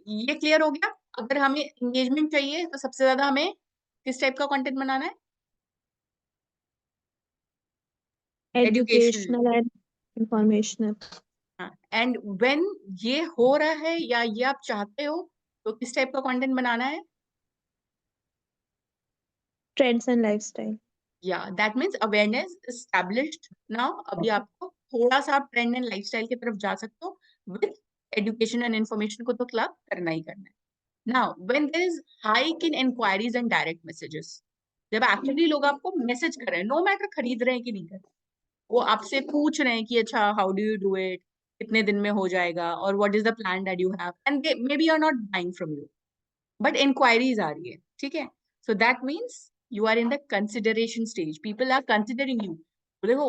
ये क्लियर हो गया. अगर हमें एंगेजमेंट चाहिए तो सबसे ज्यादा हमें किस टाइप का कंटेंट बनाना है? Educational and informational. And when ये हो रहा है या ये आप चाहते हो तो किस टाइप का कंटेंट बनाना है? Trends and lifestyle. या that means awareness established now. अभी आपको थोड़ा सा ट्रेंड एंड लाइफस्टाइल की तरफ जा सकते हो, विद एजुकेशन एंड इंफॉर्मेशन को तो क्लब करना ही करना है. Now when there is hike in inquiries and direct messages, जब एक्चुअली लोग आपको मैसेज कर रहे हैं, नो मैटर खरीद रहे हैं कि नहीं कर रहे, वो आपसे पूछ रहे हैं कि अच्छा how do you do it, कितने दिन में हो जाएगा, और what is the plan that you have, and maybe you are not buying from you, but inquiries आ रही है. ठीक है, so that means you are in the consideration stage. People are considering you. देखो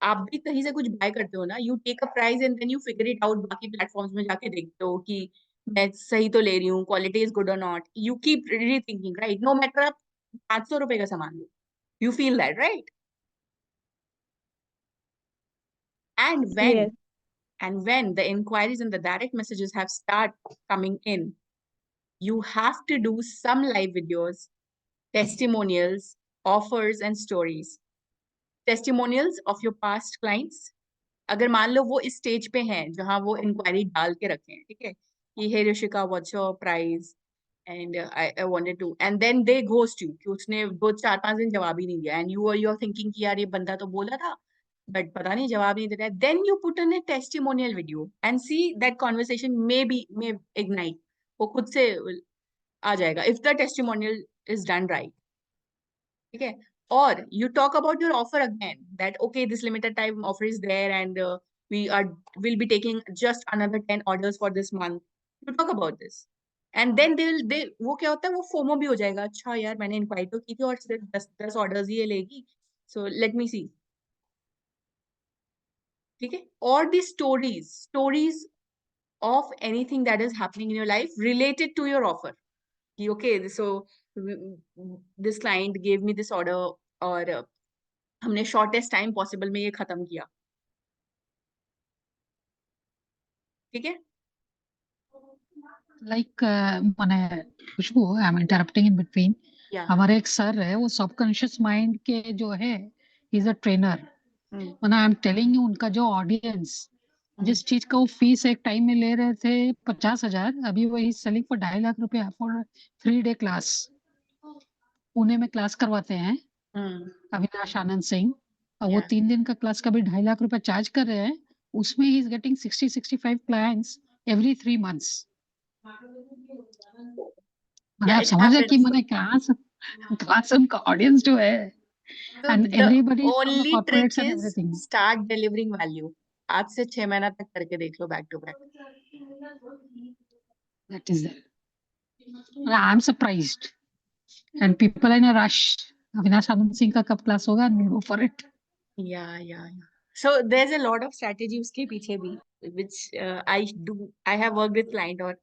आप भी कहीं से कुछ बाय करते हो ना, you take a price and then you figure it out. बाकी प्लेटफॉर्म्स में जाके देखते हो कि मैं सही तो ले रही हूँ, quality is good or not. You keep rethinking, right? No matter आप 500 रुपए का सामान लो, you feel that, right? And Yes. when the inquiries and the direct messages have start coming in, you have to do some live videos, testimonials, offers and stories. Testimonials of your past clients. अगर मान लो वो इस stage पे हैं जहां वो inquiry डाल के रखे हैं, ठीक है, कि hey Rishika what's your price and I wanted to, and then they ghost you कि उसने 2 4 5 दिन जवाब ही नहीं दिया, एंड यू आर थिंकिंग कि यार ये बंदा तो बोला था बट पता नहीं जवाब नहीं दे रहा है. Then you put in a testimonial video and see that conversation may ignite, वो खुद से आ जाएगा if the testimonial is done right. ठीक है, or you talk about your offer again, that okay, this limited time offer is there and will be taking just another 10 orders for this month. You talk about this and then they वो क्या होता है, वो FOMO भी हो जाएगा, अच्छा यार मैंने इंक्वायरी तो की थी और सिर्फ 10 ऑर्डर्स ही ये लेगी, so let me see. ठीक है, और the stories of anything that is happening in your life related to your offer. Okay, so this client gave me this order और हमने शॉर्टेस्ट टाइम पॉसिबल में ये खत्म किया. ठीक है, लाइक माने Khushbu, I am interrupting in between. या हमारे एक सर है, वो सबकॉन्शियस माइंड के जो है, इज अ ट्रेनर. माने आई एम टेलिंग यू, उनका जो ऑडियंस, जिस चीज का वो फीस एक टाइम में ले रहे थे 50,000, अभी वो इज सेलिंग फॉर 2.5 लाख रुपए फॉर 3-day क्लास. पुणे में क्लास करवाते हैं अविनाश आनंद सिंह, और वो Yeah. 3 दिन का क्लास का भी 2.5 लाख रुपए चार्ज कर रहे हैं. उसमें he is getting 60-65 clients every 3 months. Yeah, आप it समझ रहे कि happens. मैंने कहाँ से उनका ऑडियंस जो है, So and the everybody is from the only trick corporates and is everything. start delivering value. आज से 6 महीना तक करके देख लो back to back. That is there. I'm surprised. And people are in a rush. Avinash Anand Singh का कब क्लास होगा, and we'll go for it. Yeah. So there's a lot of strategy उसके पीछे भी, which I have worked with client और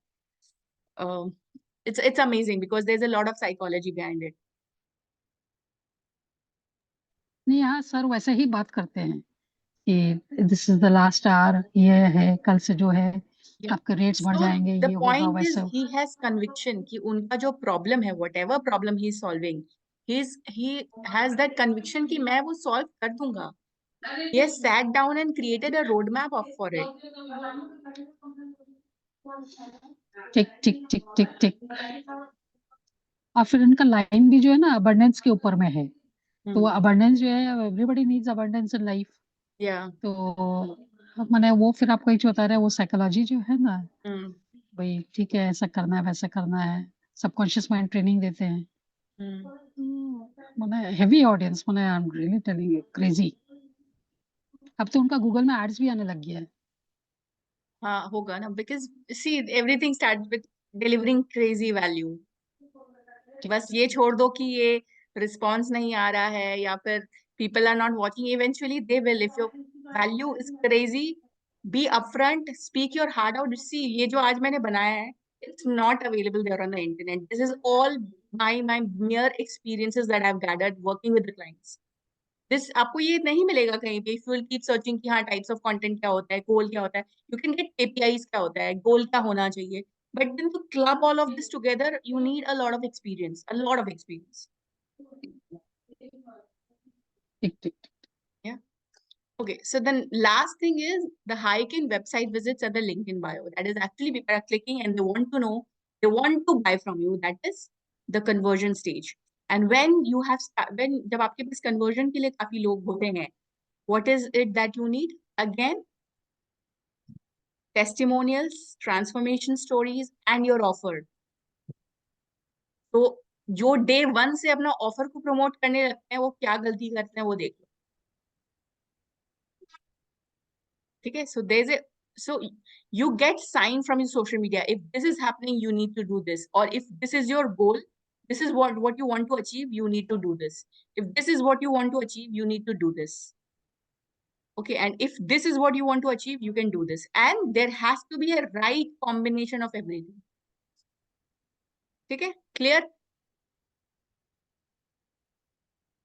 it's amazing because there's a lot of psychology behind it. नहीं, हाँ sir वैसे ही बात करते हैं कि this is the last hour, ये है, कल से जो है Yeah. आपके रेट्स बढ़ So जाएंगे, the ये होगा point is वैसे. he has conviction कि उनका जो problem है, whatever problem he is solving, he has that conviction कि मैं वो solve कर दूंगा. He has sat down and created a roadmap for it. टिक टिक टिक टिक टिक. और फिर उनका लाइन भी जो है ना, अबंडेंस के ऊपर में है. तो वो अबंडेंस जो है, everybody needs abundance in life. Yeah. तो मैंने वो फिर आपको एक जो बता रहा है वो साइकोलॉजी जो है ना, Hmm. भाई ठीक है ऐसा करना है वैसा करना है, सबकॉन्शियस माइंड ट्रेनिंग देते हैं। Hmm. मैंने हेवी ऑडियंस, मैंने I am really telling you crazy. अब तो उनका गूगल में एड्स भी आने लग गया है। हाँ होगा ना, because see everything starts with delivering crazy value. बस ये छोड़ दो कि ये रिस्पॉन्स नहीं आ रहा है या फिर people are not watching, eventually they will. If your value is crazy, be upfront, speak your heart out. See, ये जो आज मैंने बनाया है, it's not available there on the internet. This is all my mere experiences that I've gathered working with the clients. This आपको ये नहीं मिलेगा कहीं पे. If you will keep searching कि हाँ types of content क्या होता है, goal क्या होता है, you can get KPIs क्या होता है, goal क्या होना चाहिए. But then to club all of this together, you need a lot of experience, a lot of experience. ठीक ठीक। Yeah. Okay. So then last thing is the hike in website visits at the link in bio. That is actually people are clicking and they want to know, they want to buy from you. That is the conversion stage. And when you have, when जब आपके पास conversion के लिए काफी लोग होते हैं, what is it that you need? Again, testimonials, transformation stories, and your offer. तो जो day 1 से अपना offer को promote करने लगते हैं, वो क्या गलती करते हैं वो देख लो. ठीक है? So you get sign from your social media. If this is happening, you need to do this. Or if this is your goal, this is what you want to achieve, you need to do this. If this is what you want to achieve, you need to do this. Okay, and if this is what you want to achieve, you can do this. And there has to be a right combination of everything. ठीक है? Clear?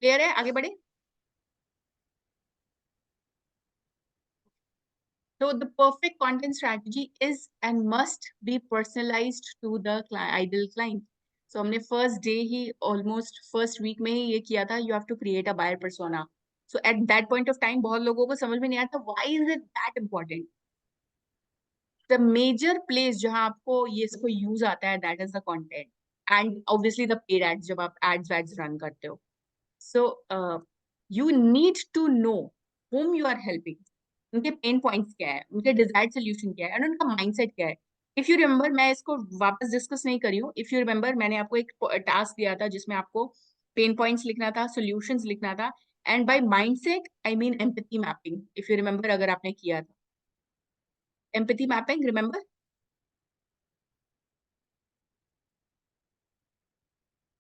Clear है? आगे बढ़े? So the perfect content strategy is and must be personalized to the ideal client. So हमने first day ही almost first week में ही ये किया था, you have to create a buyer persona. So at that point of time बहुत लोगों को समझ में नहीं आता why is it that important? The major place जहाँ आपको ये इसको use आता है, that is the content and obviously the paid ads जब आप ads run करते हो. So you need to know whom you are helping. उनके पेन पॉइंट्स क्या है, उनके डिजायर्ड सोल्यूशन क्या है और उनका माइंडसेट क्या है. इफ यू रिमेंबर, मैं इसको वापस डिस्कस नहीं करी हूँ. इफ यू रिमेंबर, मैंने आपको एक टास्क दिया था जिसमें आपको पेन पॉइंट्स लिखना था, सोल्यूशंस लिखना था. And by mindset I mean empathy mapping. If you remember, अगर आपने किया था एम्पैथी मैपिंग, रिमेंबर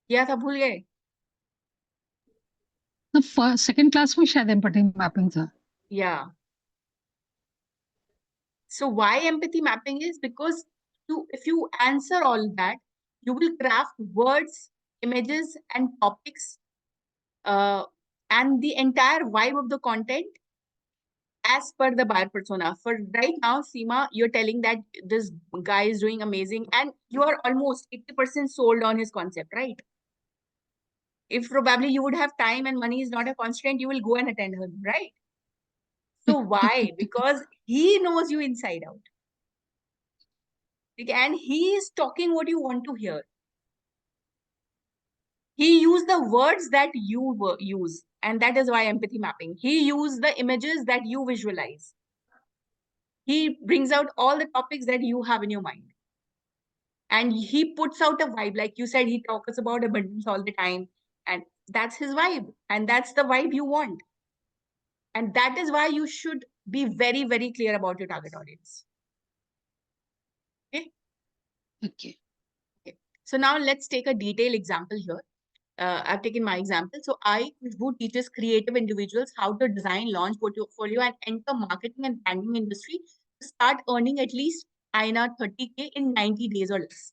किया था, भूल गए? तो सेकंड क्लास में शायद एम्पैथी मैपिंग था. Yeah. So why empathy mapping is because if you answer all that, you will craft words, images, and topics, and the entire vibe of the content as per the buyer persona. For right now, Seema, you're telling that this guy is doing amazing, and you are almost 80% sold on his concept, right? If probably you would have time and money is not a constraint, you will go and attend him, right? So why? Because he knows you inside out. And he is talking what you want to hear. He used the words that you use, and that is why empathy mapping. He used the images that you visualize. He brings out all the topics that you have in your mind. And he puts out a vibe. Like you said, he talks about abundance all the time. And that's his vibe. And that's the vibe you want. And that is why you should be very, very clear about your target audience. Okay? Okay. Okay. So now let's take a detailed example here. I've taken my example. So Khushbu teaches creative individuals how to design, launch portfolio, and enter marketing and branding industry to start earning at least INR 30K in 90 days or less.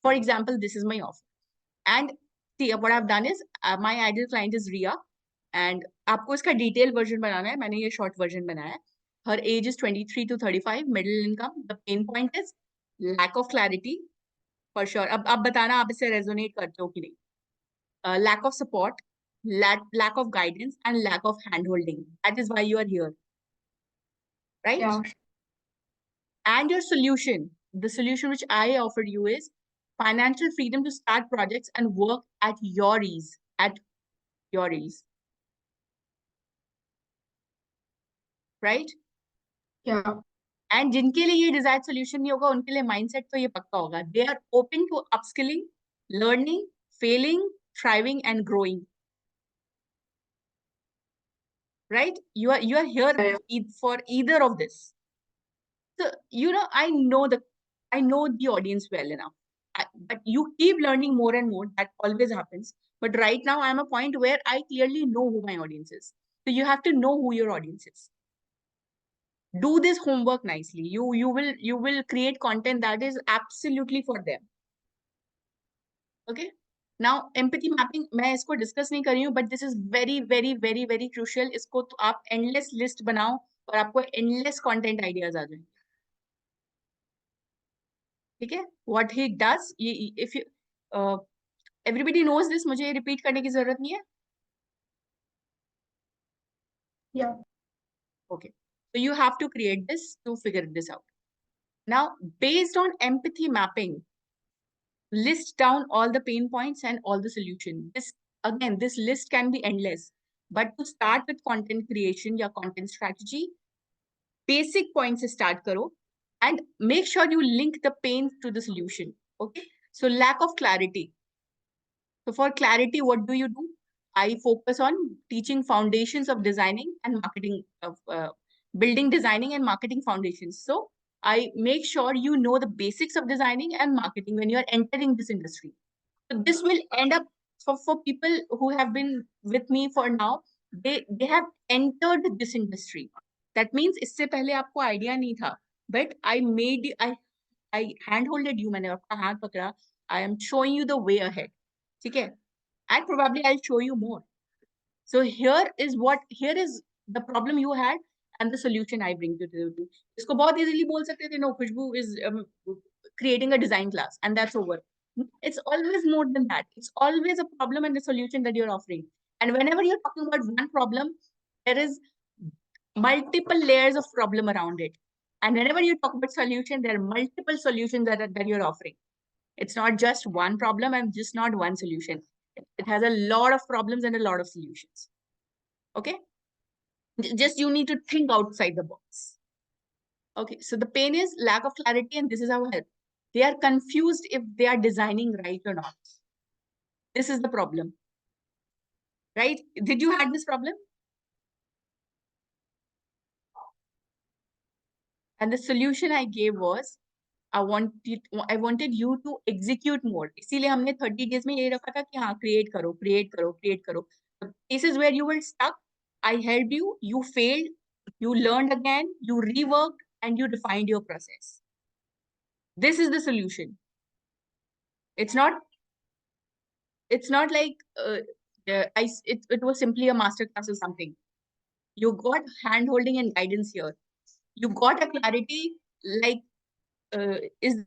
For example, this is my offer. And see, what I've done is my ideal client is Ria, and आपको इसका detailed version बनाना है. मैंने ये short version बनाया है. Her age is 23 to 35, middle income. The pain point is lack of clarity, for sure. अब आप बताना आप इससे resonate करते हो कि नहीं. Lack of support, lack of guidance, and lack of handholding. That is why you are here, right? Yeah. And your solution, the solution which I offered you is financial freedom to start projects and work at your ease, at your ease. right? Yeah. And जिनके लिए ये desired solution नहीं होगा उनके लिए mindset तो ये पक्का होगा. They are open to upskilling, learning, failing, thriving and growing, right? You are here Yeah. for either of this. So I know the audience well enough. But you keep learning more and more. That always happens. But right now I'm a point where I clearly know who my audience is. So you have to know who your audience is. Do this homework nicely. You will create content that is absolutely for them. Okay? Now empathy mapping मैं इसको discuss नहीं कर रही हूँ, but this is very very very very crucial. इसको तो आप endless list बनाओ और आपको endless content ideas आ जाएंगे. ठीक है? What he does, if you everybody knows this, मुझे repeat करने की जरूरत नहीं है. Yeah. Okay. So you have to create this to figure this out. Now, based on empathy mapping, list down all the pain points and all the solution. This list can be endless, but to start with content creation or content strategy, basic points se start karo and make sure you link the pain to the solution. Okay. So lack of clarity. So for clarity, what do you do? I focus on teaching foundations of designing and marketing, building designing and marketing foundations. So I make sure you know the basics of designing and marketing when you are entering this industry. So this will end up for people who have been with me for now, they have entered this industry. That means इससे पहले आपको idea नहीं था, but I handholded you, मैंने आपका हाथ पकड़ा. I am showing you the way ahead. ठीक है? And probably I'll show you more. So here is the problem you had and the solution I bring to you. इसको बहुत easily बोल सकते थे, no, Khushbu is creating a design class and that's over. It's always more than that. It's always a problem and a solution that you're offering. And whenever you're talking about one problem, there is multiple layers of problem around it. And whenever you talk about solution, there are multiple solutions that you're offering. It's not just one problem and just not one solution. It has a lot of problems and a lot of solutions. Okay? Just you need to think outside the box. Okay, so the pain is lack of clarity, and this is how help. They are confused if they are designing right or not. This is the problem. Right? Did you have this problem? And the solution I gave was, I wanted you to execute more. इसीलिए हमने 30 days में ये रखा था कि हाँ, create करो. The cases where you were stuck, I helped you, you failed, you learned again, you reworked, and you refined your process. This is the solution. It's not like it was simply a masterclass or something. You got hand holding and guidance here. You got a clarity like is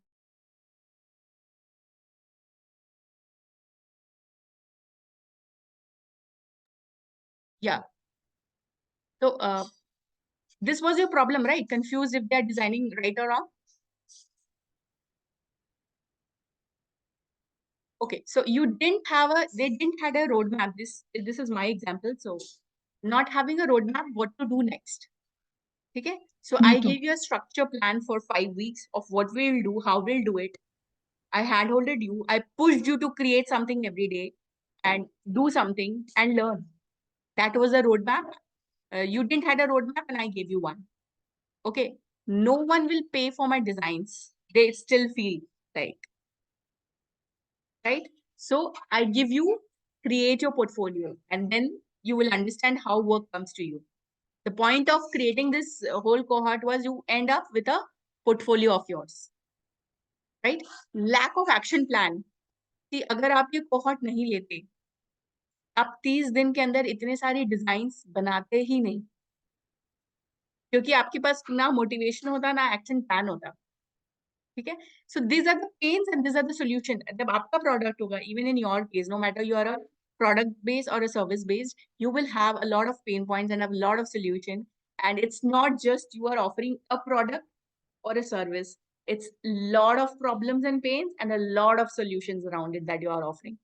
yeah. So this was your problem, right? Confused if they're designing right or wrong. Okay, so they didn't have a roadmap. This is my example. So not having a roadmap, what to do next. Okay, so I gave you a structure plan for 5 weeks of what we'll do, how we'll do it. I handholded you. I pushed you to create something every day and do something and learn. That was a roadmap. You didn't have a roadmap and I gave you one. Okay, no one will pay for my designs. They still feel like, right? So I give you, create your portfolio, and then you will understand how work comes to you. The point of creating this whole cohort was you end up with a portfolio of yours, right? Lack of action plan. See, अगर आप ये cohort नहीं लेते, आप 30 दिन के अंदर इतने सारे डिजाइन्स बनाते ही नहीं, क्योंकि आपके पास ना मोटिवेशन होता ना एक्शन प्लान होता. ठीक है? So these are the pains and these are the solution. जब आपका product होगा, even in your case, no matter you are a product based or a service based, you will have a lot of pain points and a lot of solution. And it's not just you are offering a product or a service. It's a lot of problems and pains and a lot of solutions around it that you are offering.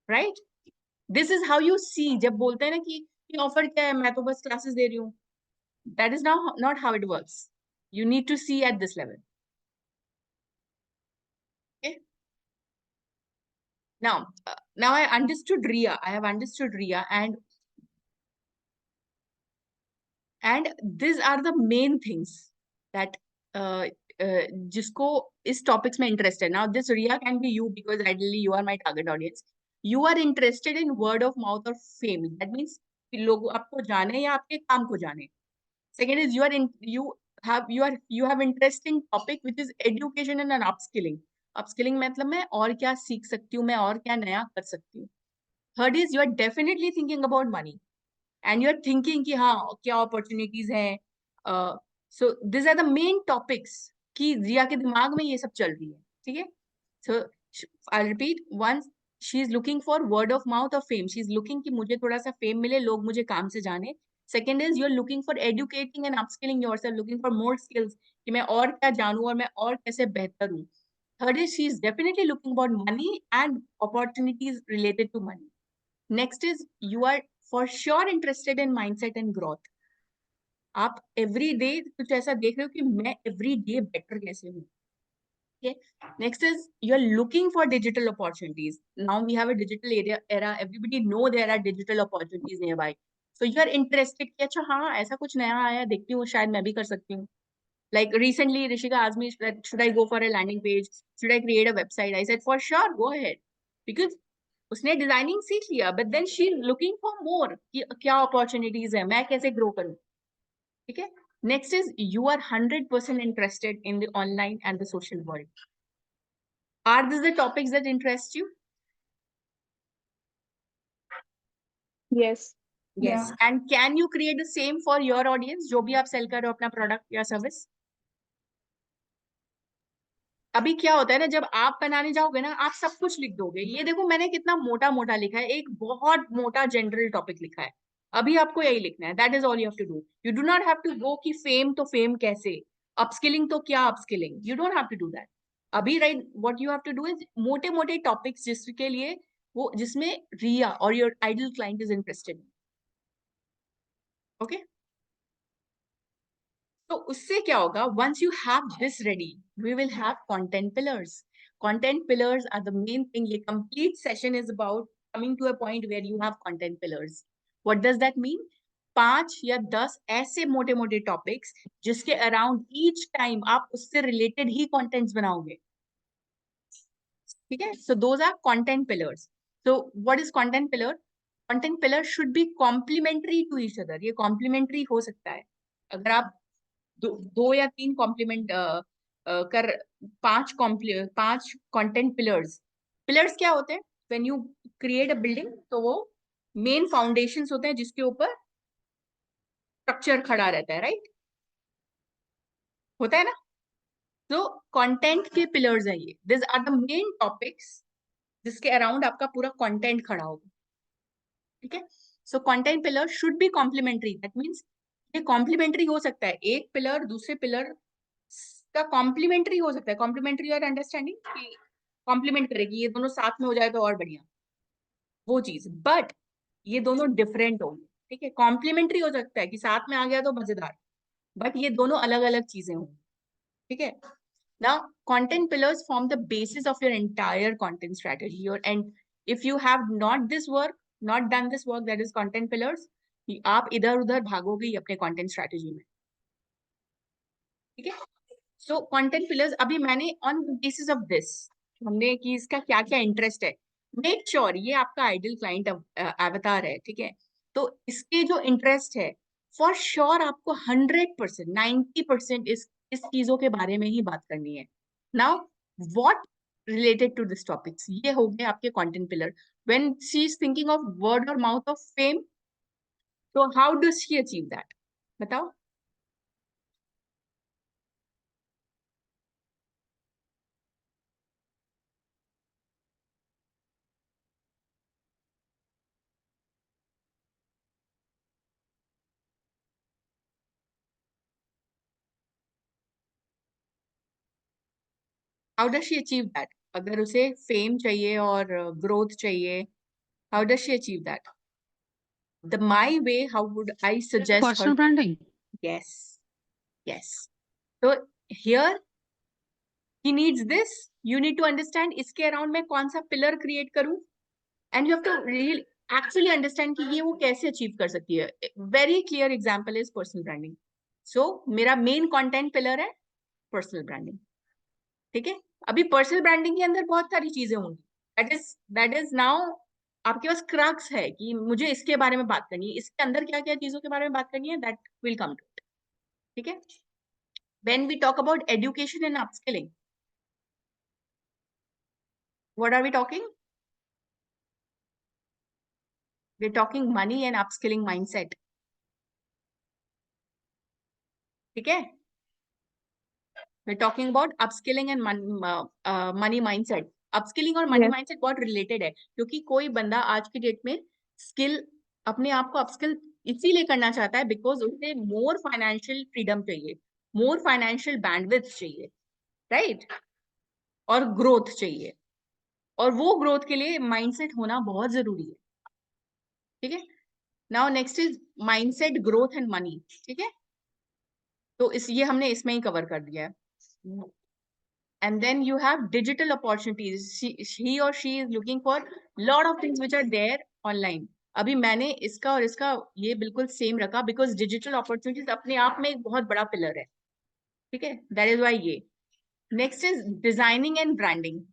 Right? This is how you see. जब बोलते हैं ना कि कि offer क्या है, मैं तो बस क्लासेस दे रही हूँ. That is now not how it works. You need to see at this level. Okay. Now I understood Ria. I have understood Ria, and these are the main things that जिसको इस topics में interest है. Now this Ria can be you because ideally you are my target audience. You are interested in word of mouth or fame. That means कि लोग आपको जाने या आपके काम को जाने. Second is you have interest in topic which is education and an upskilling. Upskilling मतलब मैं और क्या सीख सकती हूँ, मैं और क्या नया कर सकती हूँ. Third is you are definitely thinking about money and you are thinking कि हाँ क्या opportunities हैं. So these are the main topics कि रिया के दिमाग में ये सब चल रही है. ठीक है. So I'll repeat once. She is looking for word of mouth or fame. She is looking कि मुझे थोड़ा सा fame मिले, लोग मुझे काम से जाने. Second is you're looking for educating and upskilling yourself, looking for more skills कि मैं और क्या जानूं और मैं और कैसे बेहतर हूँ. Third is she is definitely looking about money and opportunities related to money. Next is you are for sure interested in mindset and growth. आप every day कुछ ऐसा देख रहे हो कि मैं every day better कैसे हूँ. Okay. Next is you're looking for digital opportunities. Now we have a digital era. Everybody know there are digital opportunities nearby. So you're interested कि अच्छा हाँ ऐसा कुछ नया आया देखती हूँ शायद मैं भी कर सकती हूँ. Like recently Rishika asked me should I go for a landing page? Should I create a website? I said for sure go ahead because उसने डिजाइनिंग सीख लिया but then she is looking for more कि क्या opportunities है मैं कैसे grow करूँ. ठीक है. Next is you are 100% interested in the online and the social world. Are these the topics that interest you? Yes. Yes. Yeah. And can you create the same for your audience? जो भी आप sell कर रहे हो अपना product या service? अभी क्या होता है ना जब आप बनाने जाओगे ना आप सब कुछ लिख दोगे. ये देखो मैंने कितना मोटा मोटा लिखा है. एक बहुत मोटा जनरल टॉपिक लिखा है. अभी आपको यही लिखना है. That is all you have to do. You do not have to go कि फेम तो फेम कैसे, अपस्किलिंग तो क्या upskilling. You don't have to do that. अभी right what you have to do is मोटे मोटे टॉपिक्स जिसके लिए वो जिसमें रिया और your ideal client is interested. Okay. तो उससे क्या होगा once you have this ready we will have content pillars. Content pillars are the main thing. ये complete session is about coming to a point where you have content pillars. What does that mean? 5 या 10 ऐसे मोटे मोटे topics जिसके around each time आप उससे related ही contents बनाओगे. ठीक है. So those are content pillars. So what is content pillar? Content pillar should be complementary to each other. ये complementary हो सकता है. अगर आप दो या तीन कॉम्प्लीमेंट कर 5 कंटेंट पिलर्स. पिलर्स क्या होते हैं? When you create a building तो वो मेन फाउंडेशंस होते हैं जिसके ऊपर स्ट्रक्चर खड़ा रहता है. राइट. होता है ना. तो कंटेंट के पिलर्स हैं ये. This are the main topics जिसके अराउंड आपका पूरा कंटेंट खड़ा होगा. ठीक है. So content pillar should be complementary. That means ये कॉम्प्लीमेंट्री हो सकता है. एक पिलर दूसरे पिलर का कॉम्प्लीमेंट्री हो सकता है. कॉम्प्लीमेंट्री और अंडरस्टैंडिंग कि कॉम्प्लीमेंट करेगी. ये दोनों साथ में हो जाए तो और बढ़िया वो चीज. बट ये दोनों डिफरेंट होंगे. ठीक है. कॉम्प्लीमेंट्री हो सकता है कि साथ में आ गया तो मजेदार, बट ये दोनों अलग अलग चीजें होंगी. ठीक है. Now, content pillars form the basis of your entire content strategy. And if you have not done this work, that is content pillars, आप इधर उधर भागोगे ही अपने content strategy में. ठीक है. So content pillars अभी मैंने on the basis of this हमने कि इसका क्या क्या इंटरेस्ट है. मेक श्योर ये आपका आइडल क्लाइंट अवतार है. ठीक है. तो इसके जो इंटरेस्ट है फॉर श्योर आपको 100% 90% इस चीजों के बारे में ही बात करनी है. Now what related to this topics ये हो गए आपके content pillar. When she is thinking of word और माउथ ऑफ फेम तो how does she achieve that बताओ. How does she achieve that. अगर उसे फेम चाहिए और ग्रोथ चाहिए how does she achieve that. my way, how would I suggest her? Personal branding. Yes. Yes. So here he needs this. You need to understand इसके around मैं कौन सा pillar create करूं, and you have to really actually understand कि ये वो कैसे achieve कर सकती है. Very clear example is personal branding. So मेरा मेन कंटेंट पिलर है पर्सनल ब्रांडिंग. ठीक है. अभी पर्सनल ब्रांडिंग के अंदर बहुत सारी चीजें होंगी. दैट इज नाउ आपके पास क्रक्स है कि मुझे इसके बारे में बात करनी है, इसके अंदर क्या क्या चीजों के बारे में बात करनी है, that will come to it. ठीक है. When we talk about education and upskilling, what are we talking? We're talking money and upskilling mindset. ठीक है. We're talking about upskilling and money mindset. Upskilling और money Yes. mindset बहुत related है, क्योंकि कोई बंदा आज की डेट में स्किल अपने आप को अपस्किल इसीलिए करना चाहता है बिकॉज उसे मोर फाइनेंशियल फ्रीडम चाहिए, मोर फाइनेंशियल बैंडविड्थ चाहिए, राइट, और ग्रोथ चाहिए, और वो ग्रोथ के लिए माइंडसेट होना बहुत जरूरी है. ठीक है. Now next is mindset, growth and money. ठीक है. तो ये हमने इसमें ही कवर कर दिया है. And then you have digital opportunities. He or she is looking for lot of things which are there online. अभी मैंने इसका और इसका ये बिल्कुल सेम रखा बिकॉज डिजिटल अपॉर्चुनिटीज अपने आप में एक बहुत बड़ा पिलर है. ठीक है. दैट इज वाई ये. Next is designing and branding.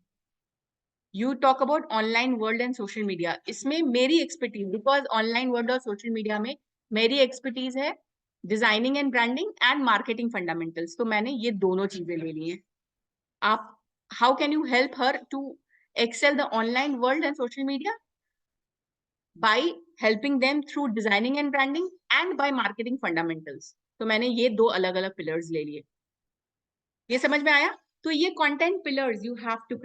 You talk about online world and social media. इसमें मेरी एक्सपर्टीज, बिकॉज ऑनलाइन वर्ल्ड और सोशल मीडिया में मेरी एक्सपर्टीज है designing and branding and marketing fundamentals. तो मैंने ये दोनों चीजें ले ली हैं. आप how can you help her to excel the online world and social media? By helping them through designing and branding and by marketing fundamentals. तो मैंने ये दो अलग अलग पिलर्स ले लिए. ये समझ में आया? तो ये content pillars you have to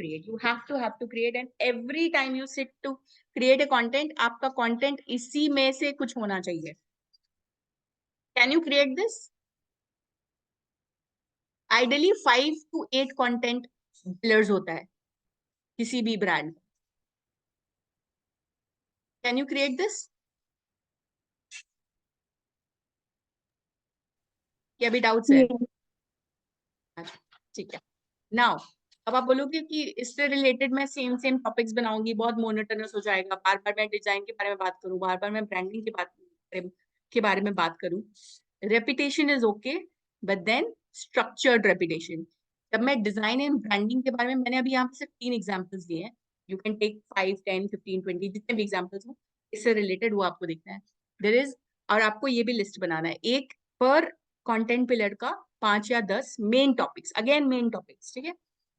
create and every time you sit to create a content, आपका content इसी में से कुछ होना चाहिए. Can you create this? Ideally 5 to 8 content pillars होता है किसी भी brand. Can you create this? क्या भी डाउट्स है? Yes. ठीक है. नाउ अब आप बोलोगे कि इससे रिलेटेड मैं सेम टॉपिक्स बनाऊंगी, बहुत मोनोटोनस हो जाएगा, बार बार मैं डिजाइन के बारे में बात करूं, बार बार मैं ब्रांडिंग के बारे में बात करूं. Repetition is okay, but then structured repetition. जब मैं डिजाइन एंड ब्रांडिंग के बारे में, मैंने अभी यहाँ पे सिर्फ 3 एग्जांपल्स दिए हैं. यू कैन टेक 5, 10, 15, 20 जितने भी एग्जांपल्स हो, इससे रिलेटेड वो आपको देखना है. देयर इज, और आपको ये भी लिस्ट बनाना है, एक पर कंटेंट पिलर का 5 या 10 main topics. Again main topics. ठीक है.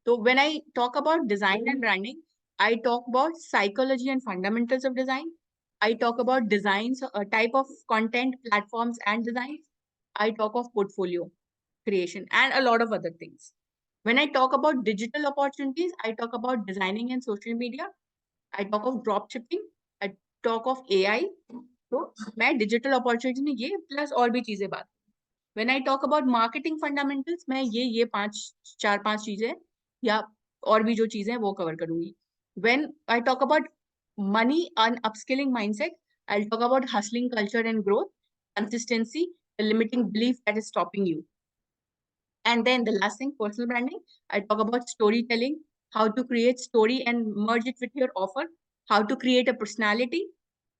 तो when I talk about design and branding, I talk about psychology and fundamentals of design. I talk about designs, type of content, platforms and designs. I talk of portfolio creation and a lot of other things. When I talk about digital opportunities, I talk about designing and social media. I talk of drop shipping. I talk of AI. तो मैं digital opportunity में ये plus और भी चीजें बात. When I talk about marketing fundamentals, मैं ये 4-5 चीजें या और भी जो चीजें वो कवर करूंगी. When I talk about money and upskilling mindset, I'll talk about hustling culture and growth, consistency, the limiting belief that is stopping you. And then the last thing, personal branding, I talk about storytelling, how to create story and merge it with your offer, how to create a personality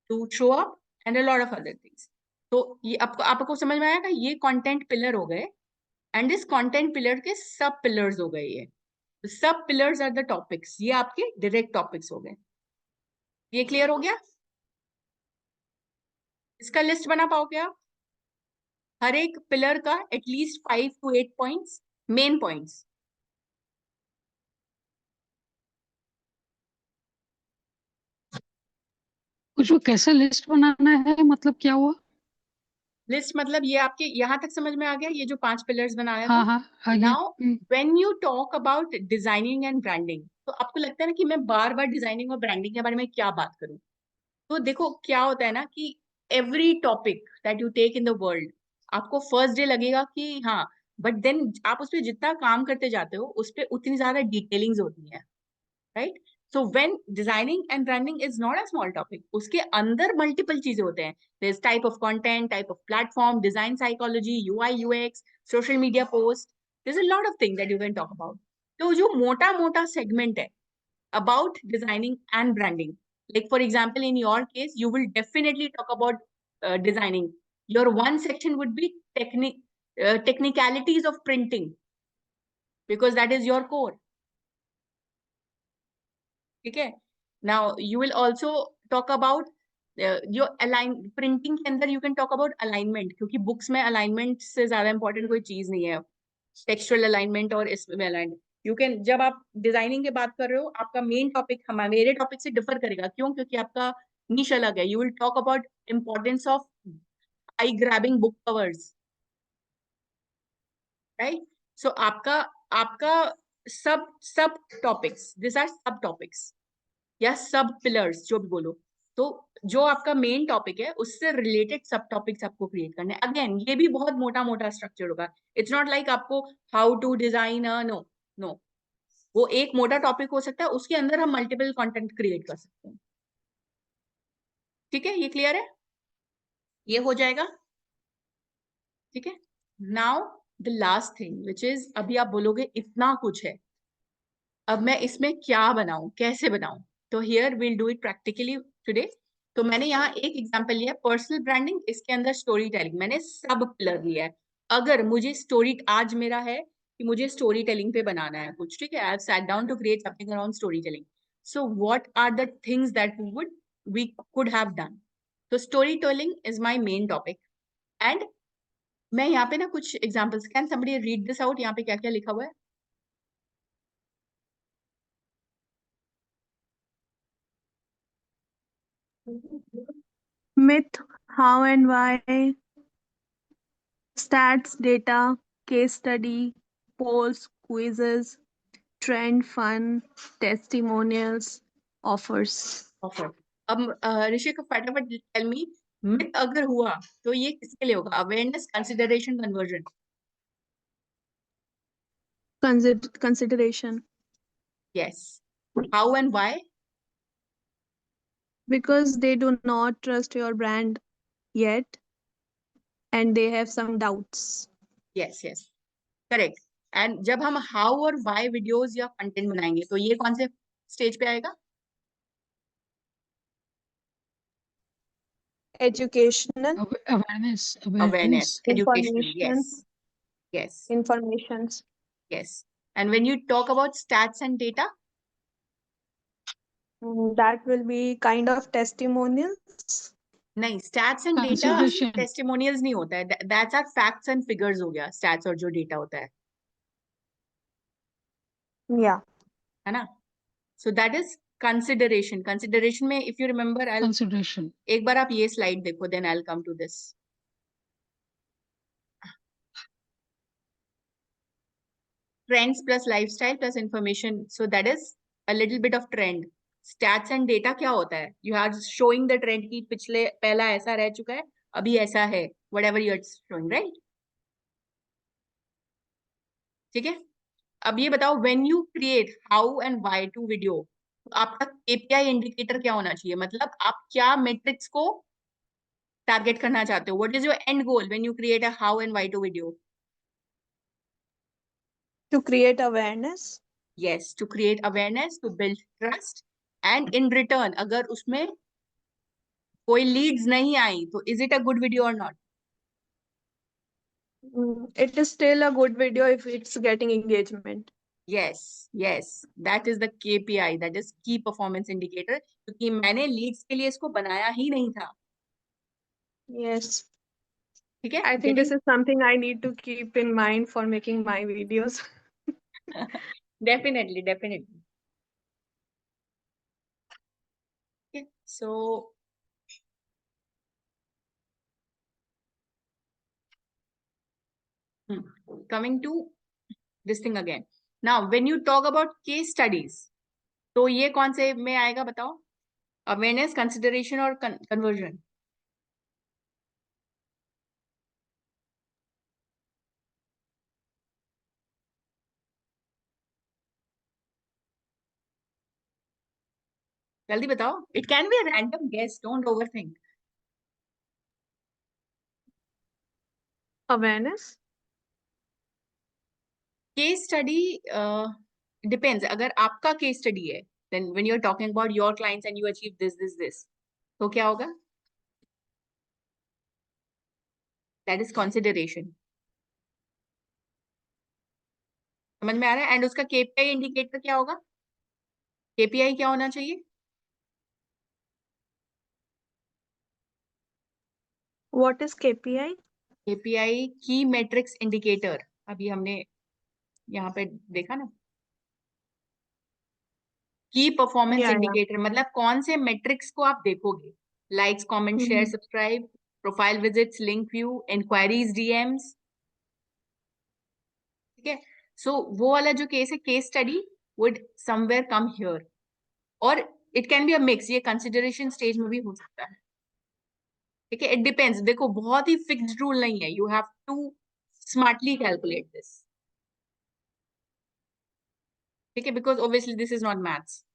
to show up, and a lot of other things. तो ये आपको समझ में आया कि ये content pillar हो गए, एंड इस कंटेंट पिलर के सब पिलर्स हो गए. ये सब पिलर्स आर द टॉपिक्स. ये आपके डायरेक्ट टॉपिक्स हो गए. ये क्लियर हो गया? इसका लिस्ट बना पाओगे आप? हर एक पिलर का at least 5 to 8 points, main points. कुछ वो कैसे लिस्ट बनाना है, मतलब क्या हुआ? लिस्ट मतलब ये आपके यहाँ तक समझ में आ गया, ये जो 5 पिलर्स बनाया था. हाँ आगे. Now when you talk about designing and branding, तो आपको लगता है ना कि मैं बार बार डिजाइनिंग और ब्रांडिंग के बारे में क्या बात करूं. तो देखो क्या होता है ना कि every topic that you take in the world, आपको फर्स्ट डे लगेगा कि हाँ, बट देन आप उस पर जितना काम करते जाते हो उस पर उतनी ज्यादा डिटेलिंग्स होती है, right. So when designing and branding is not a small topic, उसके अंदर multiple चीजें होते हैं. There's type of content, type of platform, design psychology, UI, UX, social media post. There's a lot of things that you can talk about. तो जो मोटा मोटा segment है about designing and branding, like for example, in your case, you will definitely talk about designing. Your one section would be technicalities of printing, because that is your core. ठीक है. Now you will also talk about your printing के अंदर you can talk about alignment, क्योंकि books में alignment से ज्यादा important कोई चीज नहीं है. Textual alignment और इसमें alignment. You can, जब आप डिजाइनिंग की बात कर रहे हो, आपका मेन टॉपिक मेरे टॉपिक से डिफर करेगा. क्यों? क्योंकि आपका निश अलग है. You will talk about importance of eye grabbing book covers, right. So आपका आपका sub topics, this are sub topics या सब पिलर्स, जो भी बोलो. तो जो आपका मेन टॉपिक है उससे रिलेटेड सब टॉपिक्स आपको क्रिएट करने. अगेन ये भी बहुत मोटा मोटा स्ट्रक्चर होगा. इट्स नॉट लाइक आपको how to design, no no. वो एक मोटा टॉपिक हो सकता है, उसके अंदर हम मल्टीपल कंटेंट क्रिएट कर सकते हैं. ठीक है, ये क्लियर है? ये हो जाएगा. ठीक है. Now the last thing which is, अभी आप बोलोगे इतना कुछ है, अब मैं इसमें क्या बनाऊं, कैसे बनाऊं. तो here will do it practically today. तो मैंने यहाँ एक एग्जांपल लिया, पर्सनल ब्रांडिंग. इसके अंदर स्टोरी टेलिंग, मैंने सब पिलर लिया है. अगर मुझे स्टोरी, आज मेरा है कि मुझे स्टोरी टेलिंग पे बनाना है कुछ, ठीक है, I have sat down to create something around storytelling. So what are the things that we could have done. तो storytelling is my main topic. And मैं यहाँ पे ना कुछ examples, can somebody read this out, यहाँ पे क्या क्या लिखा हुआ है. Myth, how and why, stats, data, case study, polls, quizzes, trend, fun, testimonials, offers. Offer. अब ऋषिक फटाफट टेल मी, मिथ अगर हुआ तो ये किसके लिए होगा? Awareness, consideration, conversion. Consideration. Yes. How and why? Because they do not trust your brand yet and they have some doubts. Yes yes, correct. And जब हम हाउ और व्हाई वीडियोस या कंटेंट बनाएंगे तो ये कौन से स्टेज पे आएगा? Educational, Awareness, awareness, education. information, yes yes informations. Yes. And when you talk about stats and data, That will be kind of testimonials. नहीं, stats and data consideration. Testimonials नहीं होता है. That's are facts and figures हो गया stats और जो data होता Yeah. है ना. So that is consideration. Consideration में if you remember, I, Consideration. एक बार आप ये स्लाइड देखो, then I will come to this. Trends plus lifestyle plus information, so that is a little bit of trend. Stats and data क्या होता है? You are showing the trend की पिछले, पहला ऐसा रह चुका है, अभी ऐसा है, whatever you are showing, right. ठीक है. अब ये बताओ, when you create how and why to video, आपका केपीआई इंडिकेटर क्या होना चाहिए? मतलब आप क्या मेट्रिक्स को टारगेट करना चाहते हो? What is your end goal when you create a how and why to video? To create awareness. Yes, to create awareness, to build trust, and in return, अगर उसमें कोई leads नहीं आई तो is it a good video or not? It is still a good video if it's getting engagement. Yes, yes, that is the KPI, that is key performance indicator, क्योंकि मैंने leads के लिए इसको बनाया ही नहीं था. Yes. ठीक है. I think this is something I need to keep in mind for making my videos. Definitely, definitely. Okay, so coming to this thing again. Now, when you talk about case studies, तो ये कौन से में आएगा बताओ? Awareness, consideration और conversion. जल्दी बताओ. It can be a random guess. Don't overthink. Awareness. Case study depends. अगर आपका case study है, then when you're talking about your clients and you achieve this, तो क्या होगा? That is consideration. समझ में आ रहा है? एंड उसका KPI इंडिकेटर क्या होगा? KPI क्या होना चाहिए? What is KPI? KPI की मैट्रिक्स इंडिकेटर. अभी हमने यहाँ पे देखा ना, की परफॉर्मेंस Yeah, yeah. इंडिकेटर मतलब कौन से मैट्रिक्स को आप देखोगे? Likes, comment, share, Mhm. Subscribe, profile visits, link view, inquiries, DMs. ठीक है. सो वो वाला जो केस है, case study would somewhere come here. और it can be a mix. ये कंसिडरेशन स्टेज में भी हो सकता है. ठीक है. It depends. देखो बहुत ही फिक्स्ड रूल नहीं है. You have to smartly calculate this. ठीक है. Because obviously this is not maths.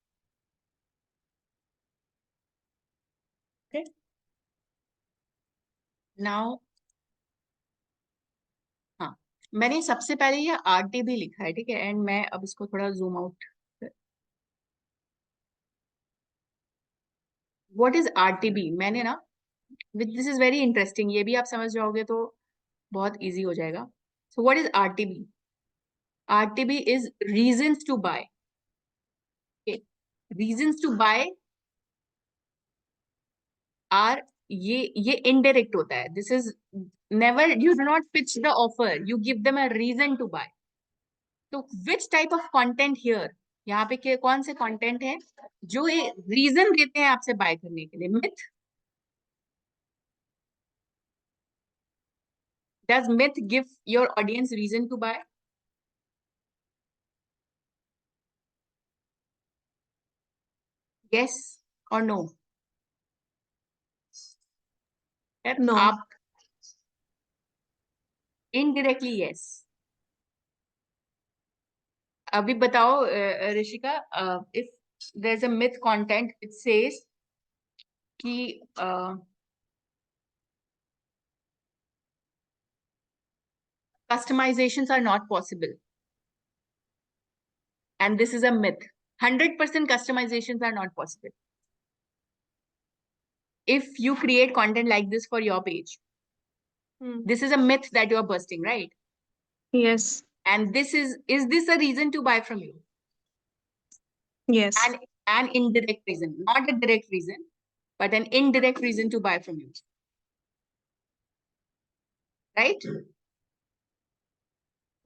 Now हाँ, मैंने सबसे पहले ये RTB लिखा है. ठीक है. एंड मैं अब इसको थोड़ा zoom out. What is RTB? मैंने ना, दिस इज वेरी इंटरेस्टिंग. ये भी आप समझ जाओगे तो बहुत इजी हो जाएगा. सो what is RTB? RTB is reasons to buy. Okay. Reasons to buy are ये indirect होता है. This is never, you do not pitch the offer. You give them a reason to buy. So which type of content here? यहाँ पे कौन से content है जो ये reason देते हैं आपसे buy करने के लिए? Myth? Does myth give your audience reason to buy? Yes or no? No. आप indirectly yes. अभी बताओ Rishika, if there's a myth content, it says कि customizations are not possible, and this is a myth. 100% customizations are not possible. If you create content like this for your page, this is a myth that you are busting, right? Yes. And this is this a reason to buy from you? Yes. An indirect reason, not a direct reason, but an indirect reason to buy from you, right?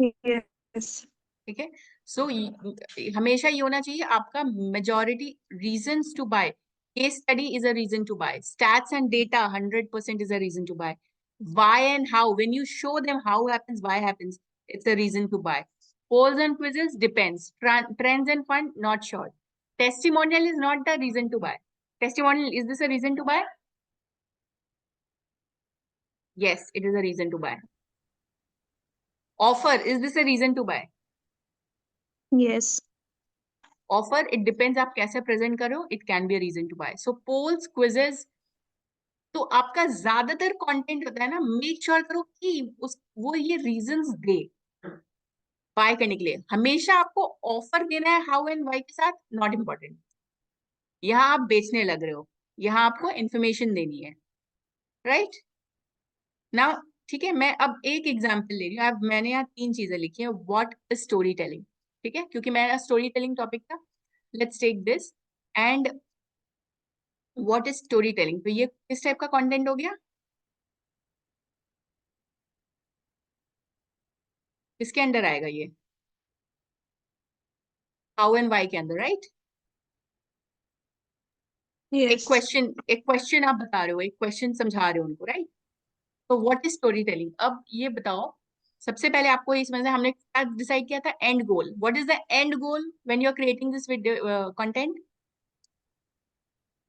Yes. ठीक है. सो हमेशा ये होना चाहिए आपका majority reasons to buy. Case study is a reason to buy. Stats and data 100% is a reason to buy. Why and how, when you show them how happens, why happens, it's a reason to buy. Polls and quizzes depends. Trends and fun, not sure. Testimonial is not the reason to buy. Testimonial, is this a reason to buy? Yes, it is a reason to buy. Offer, is this a reason to buy? Yes. Offer, it depends आप कैसे present कर रहे हो. It can be a reason to buy. So polls, quizzes, तो आपका ज्यादातर content होता है ना, मेक श्योर करो कि वो ये रीजंस दे बाय करने के लिए. हमेशा आपको ऑफर देना है हाउ एंड वाई के साथ, नॉट इम्पोर्टेंट. यहाँ आप बेचने लग रहे हो, यहाँ आपको इंफॉर्मेशन देनी है, राइट नाउ. ठीक है. मैं अब एक एग्जाम्पल ले रही हूँ. अब मैंने यहाँ 3 चीजें लिखी है. What is storytelling? ठीक है, क्योंकि मेरा स्टोरी टेलिंग टॉपिक था. Let's take this. And what is storytelling? तो ये किस टाइप का कंटेंट हो गया? किसके अंडर आएगा ये? हाउ एंड वाई के अंदर, राइट? Yes. एक क्वेश्चन आप बता रहे हो, एक क्वेश्चन समझा रहे हो उनको, राइट? तो व्हाट इज स्टोरी टेलिंग? अब ये बताओ, सबसे पहले आपको ये समझना है हमने क्या डिसाइड किया था? End goal. What is the end goal when you are creating this video content?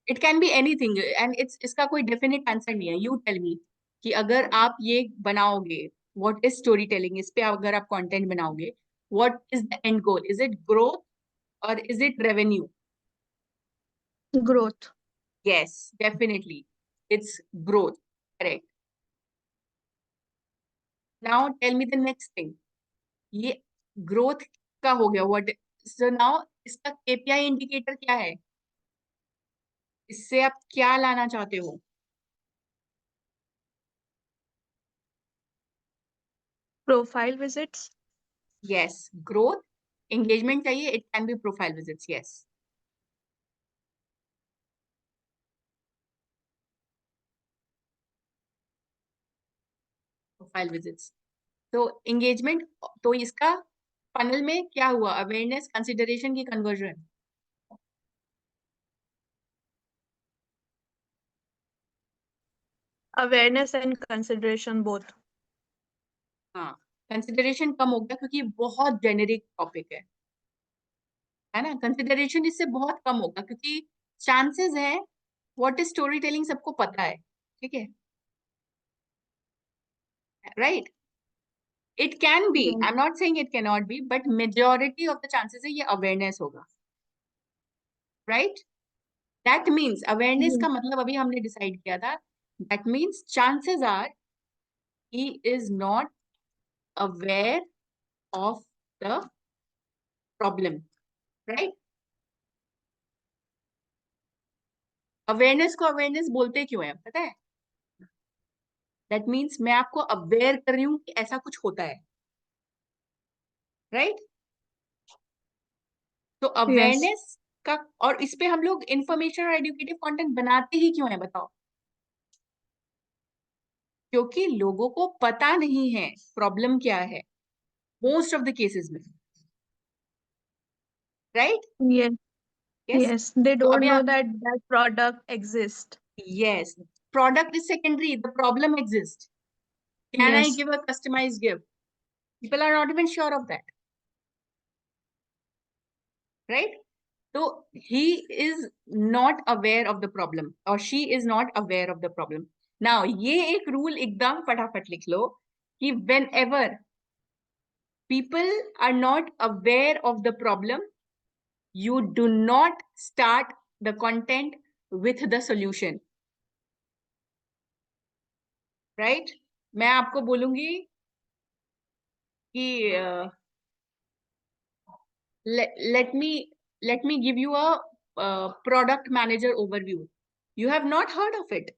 It can be anything and इसका कोई डेफिनेट आंसर नहीं है. यू टेल मी कि अगर आप ये बनाओगे, व्हाट इज स्टोरी टेलिंग, इस पे अगर आप कंटेंट बनाओगे, what is the end goal? Is it growth और is it revenue? Growth. Yes, definitely. It's growth. Correct. Now tell me the next thing. ये growth का हो गया. What? So now इसका KPI indicator क्या है? इससे आप क्या लाना चाहते हो? Profile visits. Yes, growth, engagement चाहिए. It can be profile visits. Yes. Profile visits. तो engagement, तो इसका funnel में क्या हुआ? Awareness, consideration की conversion. Awareness and consideration both. हाँ, consideration कम हो गया क्योंकि बहुत generic topic है ना? Consideration इससे बहुत कम होगा क्योंकि chances है what is storytelling सबको पता है, ठीक है? Right? It can be. Yes. I'm not saying it cannot be, but majority of the chances है ये awareness होगा. Right? That means awareness Yes. का मतलब अभी हमने decide किया था. That means chances are he is not aware of the problem. Right? Awareness को awareness बोलते क्यों है पता है? That means मैं आपको aware कर रही हूँ कि ऐसा कुछ होता है. Right? तो Yes. awareness का, और इस पे हम लोग information और educative content बनाते ही क्यों है बताओ? क्योंकि लोगों को पता नहीं है प्रॉब्लम क्या है मोस्ट ऑफ द केसेस में. Right? Yes. Yes. Yes. They तो don't अभी know आप, that that product exists. Yes, product is secondary, the problem exist. Can I Yes. Give a customized gift? People are not even sure of that. Right? तो he is not aware of the problem or she is not aware of the problem. Now ये एक rule एकदम फटाफट लिख लो कि whenever people are not aware of the problem, you do not start the content with the solution. Right? मैं आपको बोलूंगी कि let me give you a product manager overview. You have not heard of it.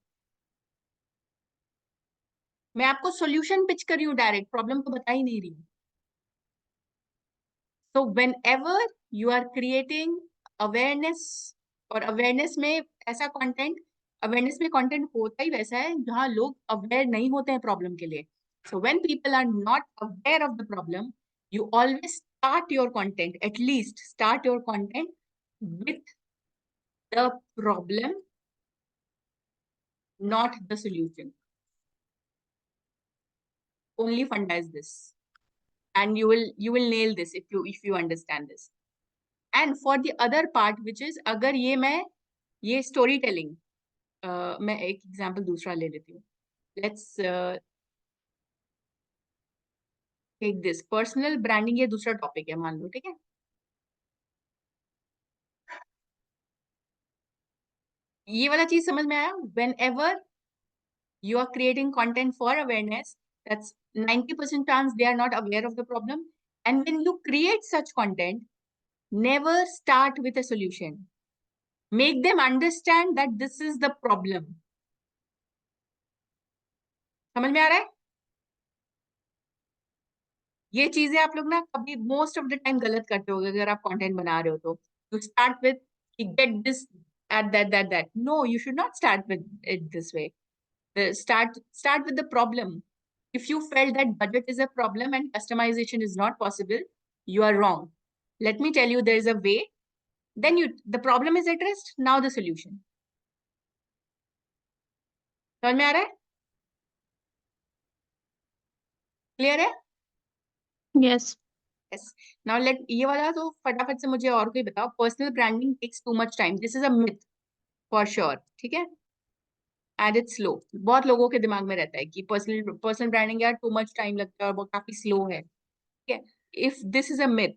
मैं आपको solution pitch कर रही हूँ direct, problem तो बता ही नहीं रही हूँ. So whenever you are creating awareness, और awareness में ऐसा content, awareness में content होता ही वैसा है जहाँ लोग aware नहीं होते हैं problem के लिए. So when people are not aware of the problem, you always start your content, at least start your content with the problem, not the solution. Only funda is this. And you will nail this if you understand this. And for the other part, which is अगर ये story telling, मैं एक example दूसरा ले लेती हूँ. Let's take this personal branding. ये दूसरा टॉपिक है मान लो, ठीक है? ये वाला चीज समझ में आया? whenever you are creating content for awareness, that's 90% chance they are not aware of the problem. And when you create such content, never start with a solution. Make them understand that this is the problem. समझ में आ रहा है? ये चीजें आप लोग ना कभी मोस्ट ऑफ द टाइम गलत करते होगे अगर आप कंटेंट बना रहे हो तो. You start with get this at that. No, you should not start with it this way. Start with the problem. If you felt that budget is a problem and customization is not possible, you are wrong. Let me tell you, there is a way. Then the problem is addressed. Now the solution. समझ में आ रहा है? Clear है? Yes. Yes. Now ये वाला तो फटाफट से मुझे और कोई बताओ. Personal branding takes too much time. This is a myth for sure, ठीक है? And it's slow. बहुत लोगों के दिमाग में रहता है कि पर्सनल ब्रांडिंग यार टू मच टाइम लगता है और वो काफी स्लो है, ठीक है? If this is a myth,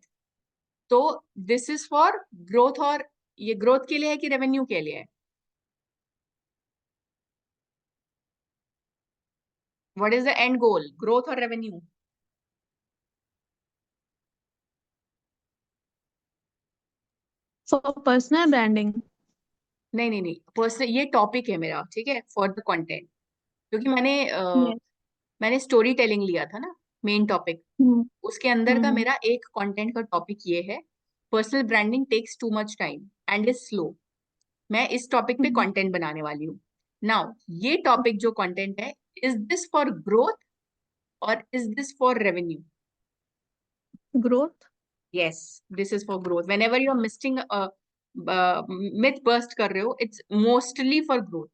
तो दिस इज फॉर ग्रोथ और ये ग्रोथ के लिए है कि रेवेन्यू के लिए है? What is the end goal, growth और रेवेन्यू? For personal branding. नहीं नहीं नहीं, पर्सनल, ये टॉपिक है मेरा, ठीक है, फॉर द कंटेंट, क्योंकि Yes. मैंने स्टोरी टेलिंग लिया था ना मेन टॉपिक, Hmm. उसके अंदर का Hmm. मेरा एक कंटेंट का टॉपिक ये है, personal branding takes too much time and is slow. मैं इस टॉपिक पे Hmm. कंटेंट बनाने वाली हूँ। नाउ ये टॉपिक जो कंटेंट है, इज दिस फॉर ग्रोथ और is this for revenue? Growth. Yes, this is for growth. Whenever you are missing myth burst कर रहे हो, it's mostly for growth.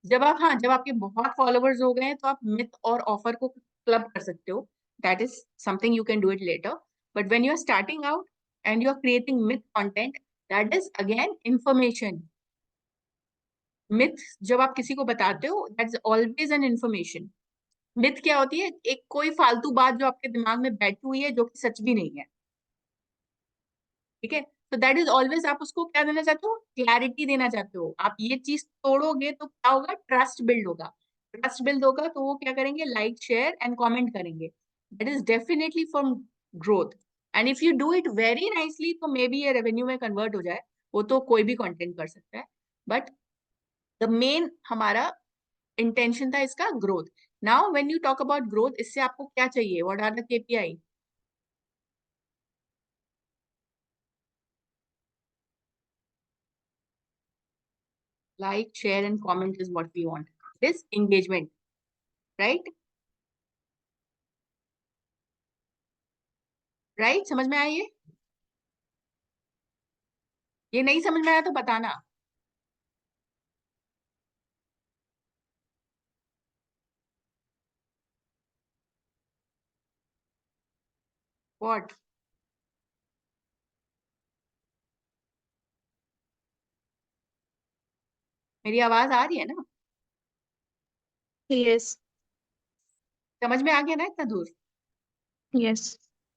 जब आप, हाँ, जब आपके बहुत फॉलोवर्स हो गए हैं तो आप मिथ और ऑफर को क्लब कर सकते हो, that is something you can do it later. But when you are starting out and you are creating myth content, that is again information. Myth जब आप किसी को बताते हो, that is always an information. Myth क्या होती है? एक कोई फालतू बात जो आपके दिमाग में बैठी हुई है, जो कि सच भी नहीं है, ठीक है? तो दैट इज ऑलवेज, आप उसको क्या देना चाहते हो? क्लैरिटी देना चाहते हो। आप ये चीज तोड़ोगे तो क्या होगा? ट्रस्ट बिल्ड होगा। ट्रस्ट बिल्ड होगा तो वो क्या करेंगे? लाइक, शेयर एंड कमेंट करेंगे। That is definitely for growth. And if you do it very nicely तो मे बी ये रेवेन्यू में कन्वर्ट हो जाए, वो तो कोई भी कंटेंट कर सकता है। बट द मेन हमारा इंटेंशन था इसका growth. Now when you talk about growth, इससे आपको क्या चाहिए? What are the KPI? Like, share, and comment is what we want. This engagement, right? Right? समझ में आया ये? ये नहीं समझ में आया तो बताना। What? मेरी आवाज आ रही है ना? Yes. समझ में आ गया ना इतना दूर? Yes.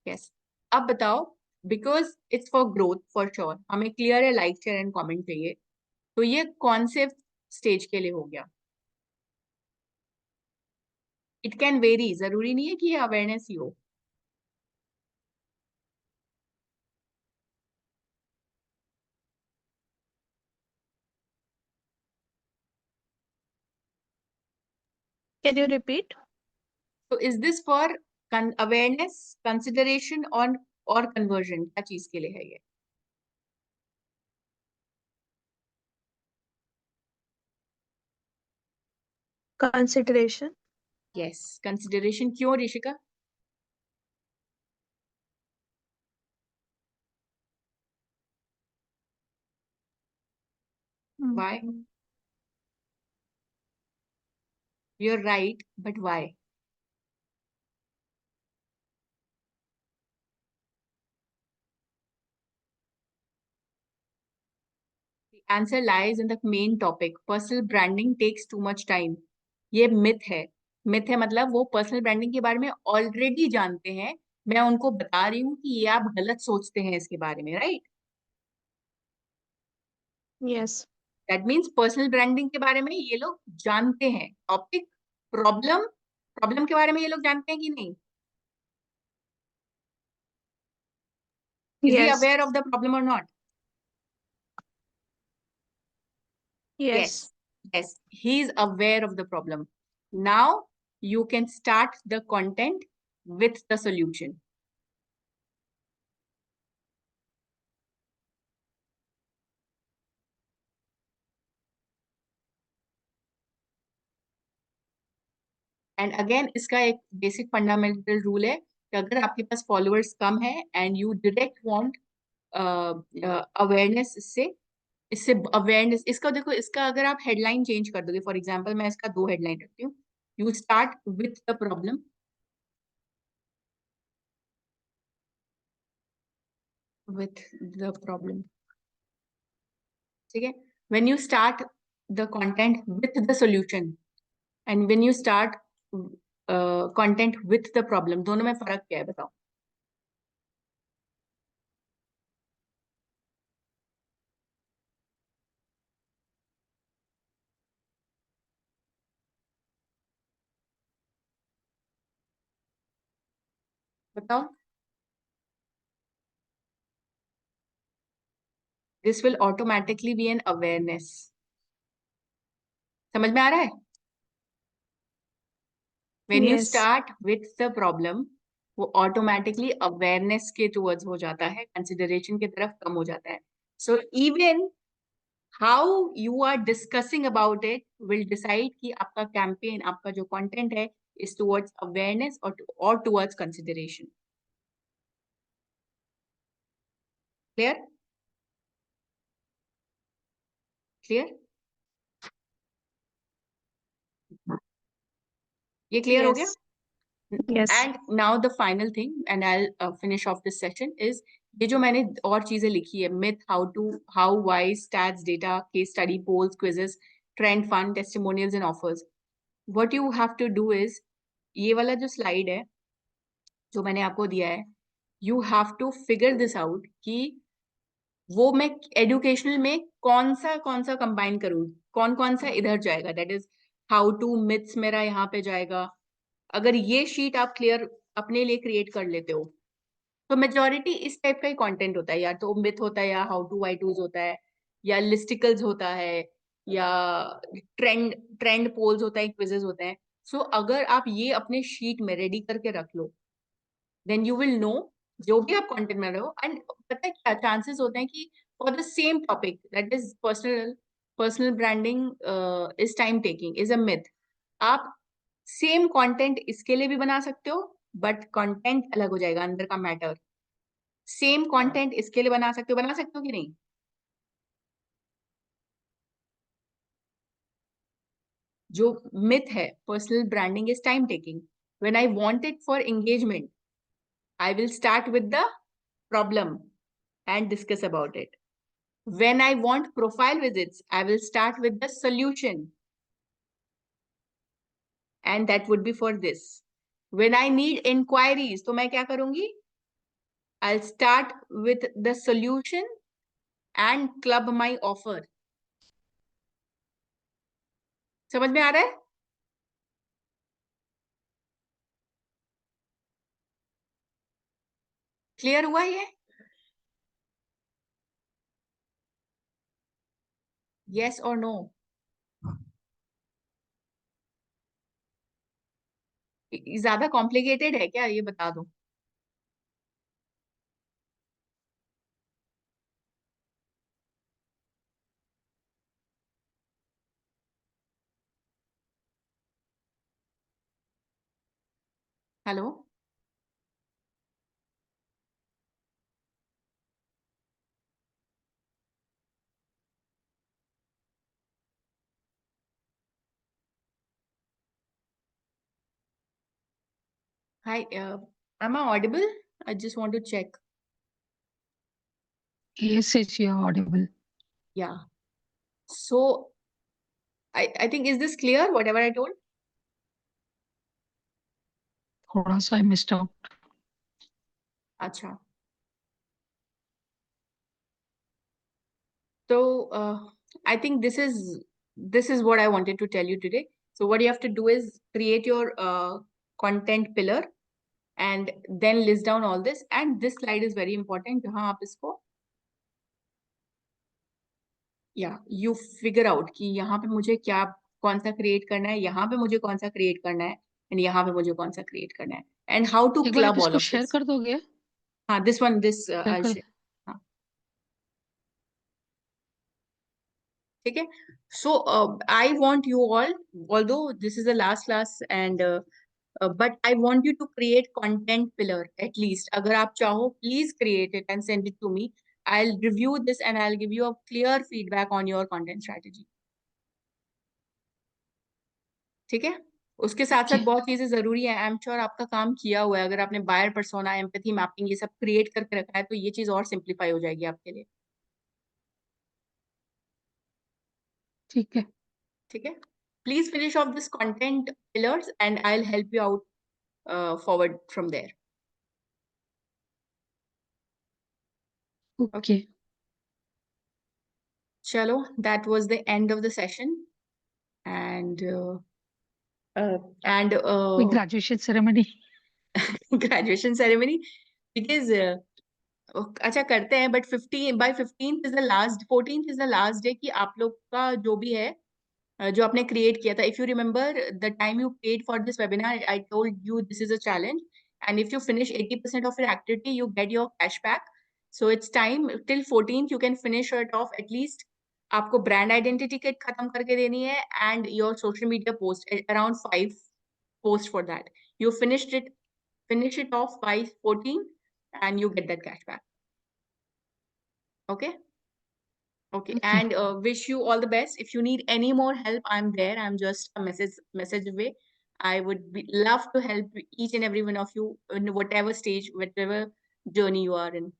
यस। अब बताओ, because it's for growth for sure, हमें क्लियर है, लाइक, शेयर एंड कमेंट चाहिए, तो ये कौन से स्टेज के लिए हो गया? इट कैन वेरी, जरूरी नहीं है कि ये अवेयरनेस ही हो। Can you repeat? तो is this for awareness, consideration और कन्वर्जन? क्या चीज के लिए है ये? Consideration. Yes, consideration. क्यों Rishika? Why? Hmm. You're right, but why? The answer lies in the main topic. Personal branding takes too much time. ये मिथ है। मिथ है मतलब वो पर्सनल ब्रांडिंग के बारे में ऑलरेडी जानते हैं। मैं उनको बता रही हूँ कि ये आप गलत सोचते हैं इसके बारे में, right? Yes. That means personal branding के बारे में ये लोग जानते हैं। टॉपिक, प्रॉब्लम, प्रॉब्लम के बारे में ये लोग जानते हैं कि नहीं? Is he Yes. Aware of the problem और not? Yes. Yes, yes, he is aware of the problem. Now you can start the content with the solution. And again, इसका एक basic fundamental rule है कि अगर आपके पास followers कम है and you direct want awareness, इससे awareness, इसका देखो, इसका अगर आप headline change कर दोगे, for example मैं इसका 2 headline रखती हूँ, you start with the problem, with the problem, ठीक है? When you start the content with the solution and when you start content with the problem, दोनों में फर्क क्या है बताओ? बताओ. This will automatically be an awareness. समझ में आ रहा है? When you Yes. start with the problem, वो automatically awareness के towards हो जाता है, consideration की तरफ कम हो जाता है. So even how you are discussing about it will decide कि आपका campaign, आपका जो content है, is towards awareness or towards consideration. Clear? Clear? ये clear हो गया? Yes. Yes. And now the final thing, and I'll finish off this section, is ये जो मैंने और चीजें लिखी है, myth, how, why, stats, data, case study, polls, quizzes, trend, fun, testimonials and offers. What you have to do is, ये वाला जो slide है, जो मैंने आपको दिया है, you have to figure this out कि वो मैं educational में कौन सा combine करूँ, कौन सा इधर जाएगा, that is how to, myths मेरा यहाँ पे जाएगा. अगर ये शीट आप क्लियर अपने लिए क्रिएट कर लेते हो तो मेजॉरिटी इस टाइप का ही कंटेंट होता है, या तो मिथ होता है, या हाउ टू वाई टूज होता है, या लिस्टिकल्स होता है, या ट्रेंड पोल्स होता है, क्विजेस होते हैं. सो अगर आप ये अपने शीट में रेडी करके रख लो, देन यू विल नो जो भी आप कंटेंट में रहो. एंड पता है क्या चांसेस होते हैं कि for the same topic, that is personal branding is time taking, is a myth. आप सेम कंटेंट इसके लिए भी बना सकते हो, बट कंटेंट अलग हो जाएगा, अंदर का मैटर. सेम कंटेंट इसके लिए बना सकते हो कि नहीं? जो मिथ है, personal branding is time taking. When I want it for engagement, I will start with the problem and discuss about it. When I want profile visits, I will start with the solution, and that would be for this. When I need inquiries, तो मैं क्या करूंगी? I'll start with the solution and club my offer. समझ में आ रहा है? Clear हुआ ये? Yes or no? ज्यादा कॉम्प्लिकेटेड है क्या, ये बता दो. Hello? Hi, am I audible? I just want to check. Yes, yes, you are audible. Yeah. So, I think, is this clear, whatever I told? थोड़ा सा I missed out. अच्छा. So, I think this is what I wanted to tell you today. So what you have to do is create your content pillar and then list down all this. And this slide is very important. जहाँ आप इसको you figure out कि यहाँ पे मुझे क्या कौन सा create करना है, यहाँ पे मुझे कौन सा create करना है, and यहाँ पे मुझे कौन सा create करना है, and how to एक बार आप club all इसको of शेयर this. कर दोगे? हाँ, this one, शेयर I'll कर. share. हाँ, ठीक है. So I want you all, although this is the last class, and but I want you to create content pillar at least. अगर आप चाहो, please create it and send it to me. I'll review this and I'll give you a clear feedback on your content strategy. ठीक है. उसके साथ साथ बहुत चीजें जरूरी है. आई एम श्योर आपका काम किया हुआ है. अगर आपने बायर पर्सोना, एम्पैथी मैपिंग, ये सब क्रिएट करके रखा है, तो ये चीज और सिंप्लीफाई हो जाएगी आपके लिए. ठीक है. ठीक है. Please finish off this content pillars and I'll help you out forward from there. Okay. Chalo, that was the end of the session. And कोई graduation ceremony? graduation ceremony because अच्छा करते हैं but 15th is the last 14th is the last day कि आप लोग का जो भी है जो आपने create किया था. If you remember the time you paid for this webinar, I told you this is a challenge and if you finish 80% of your activity you get your cash back. So it's time till 14th you can finish it off at least. आपको brand identity kit खत्म करके देनी है and your social media post around 5 post for that. You finish it off by 14 and you get that cash back. Okay. Okay. Okay. And wish you all the best. If you need any more help, I'm there. I'm just a message away. I would love to help each and every one of you in whatever stage, whatever journey you are in.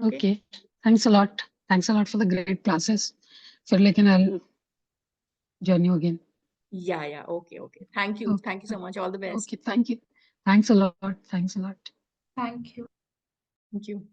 Okay. Thanks a lot. Thanks a lot for the great classes. फिर लेकिन I'll join you again. Yeah. Okay. Thank you. Okay. Thank you so much. All the best. Okay. Thank you. Thanks a lot. Thanks a lot. Thank you. Thank you.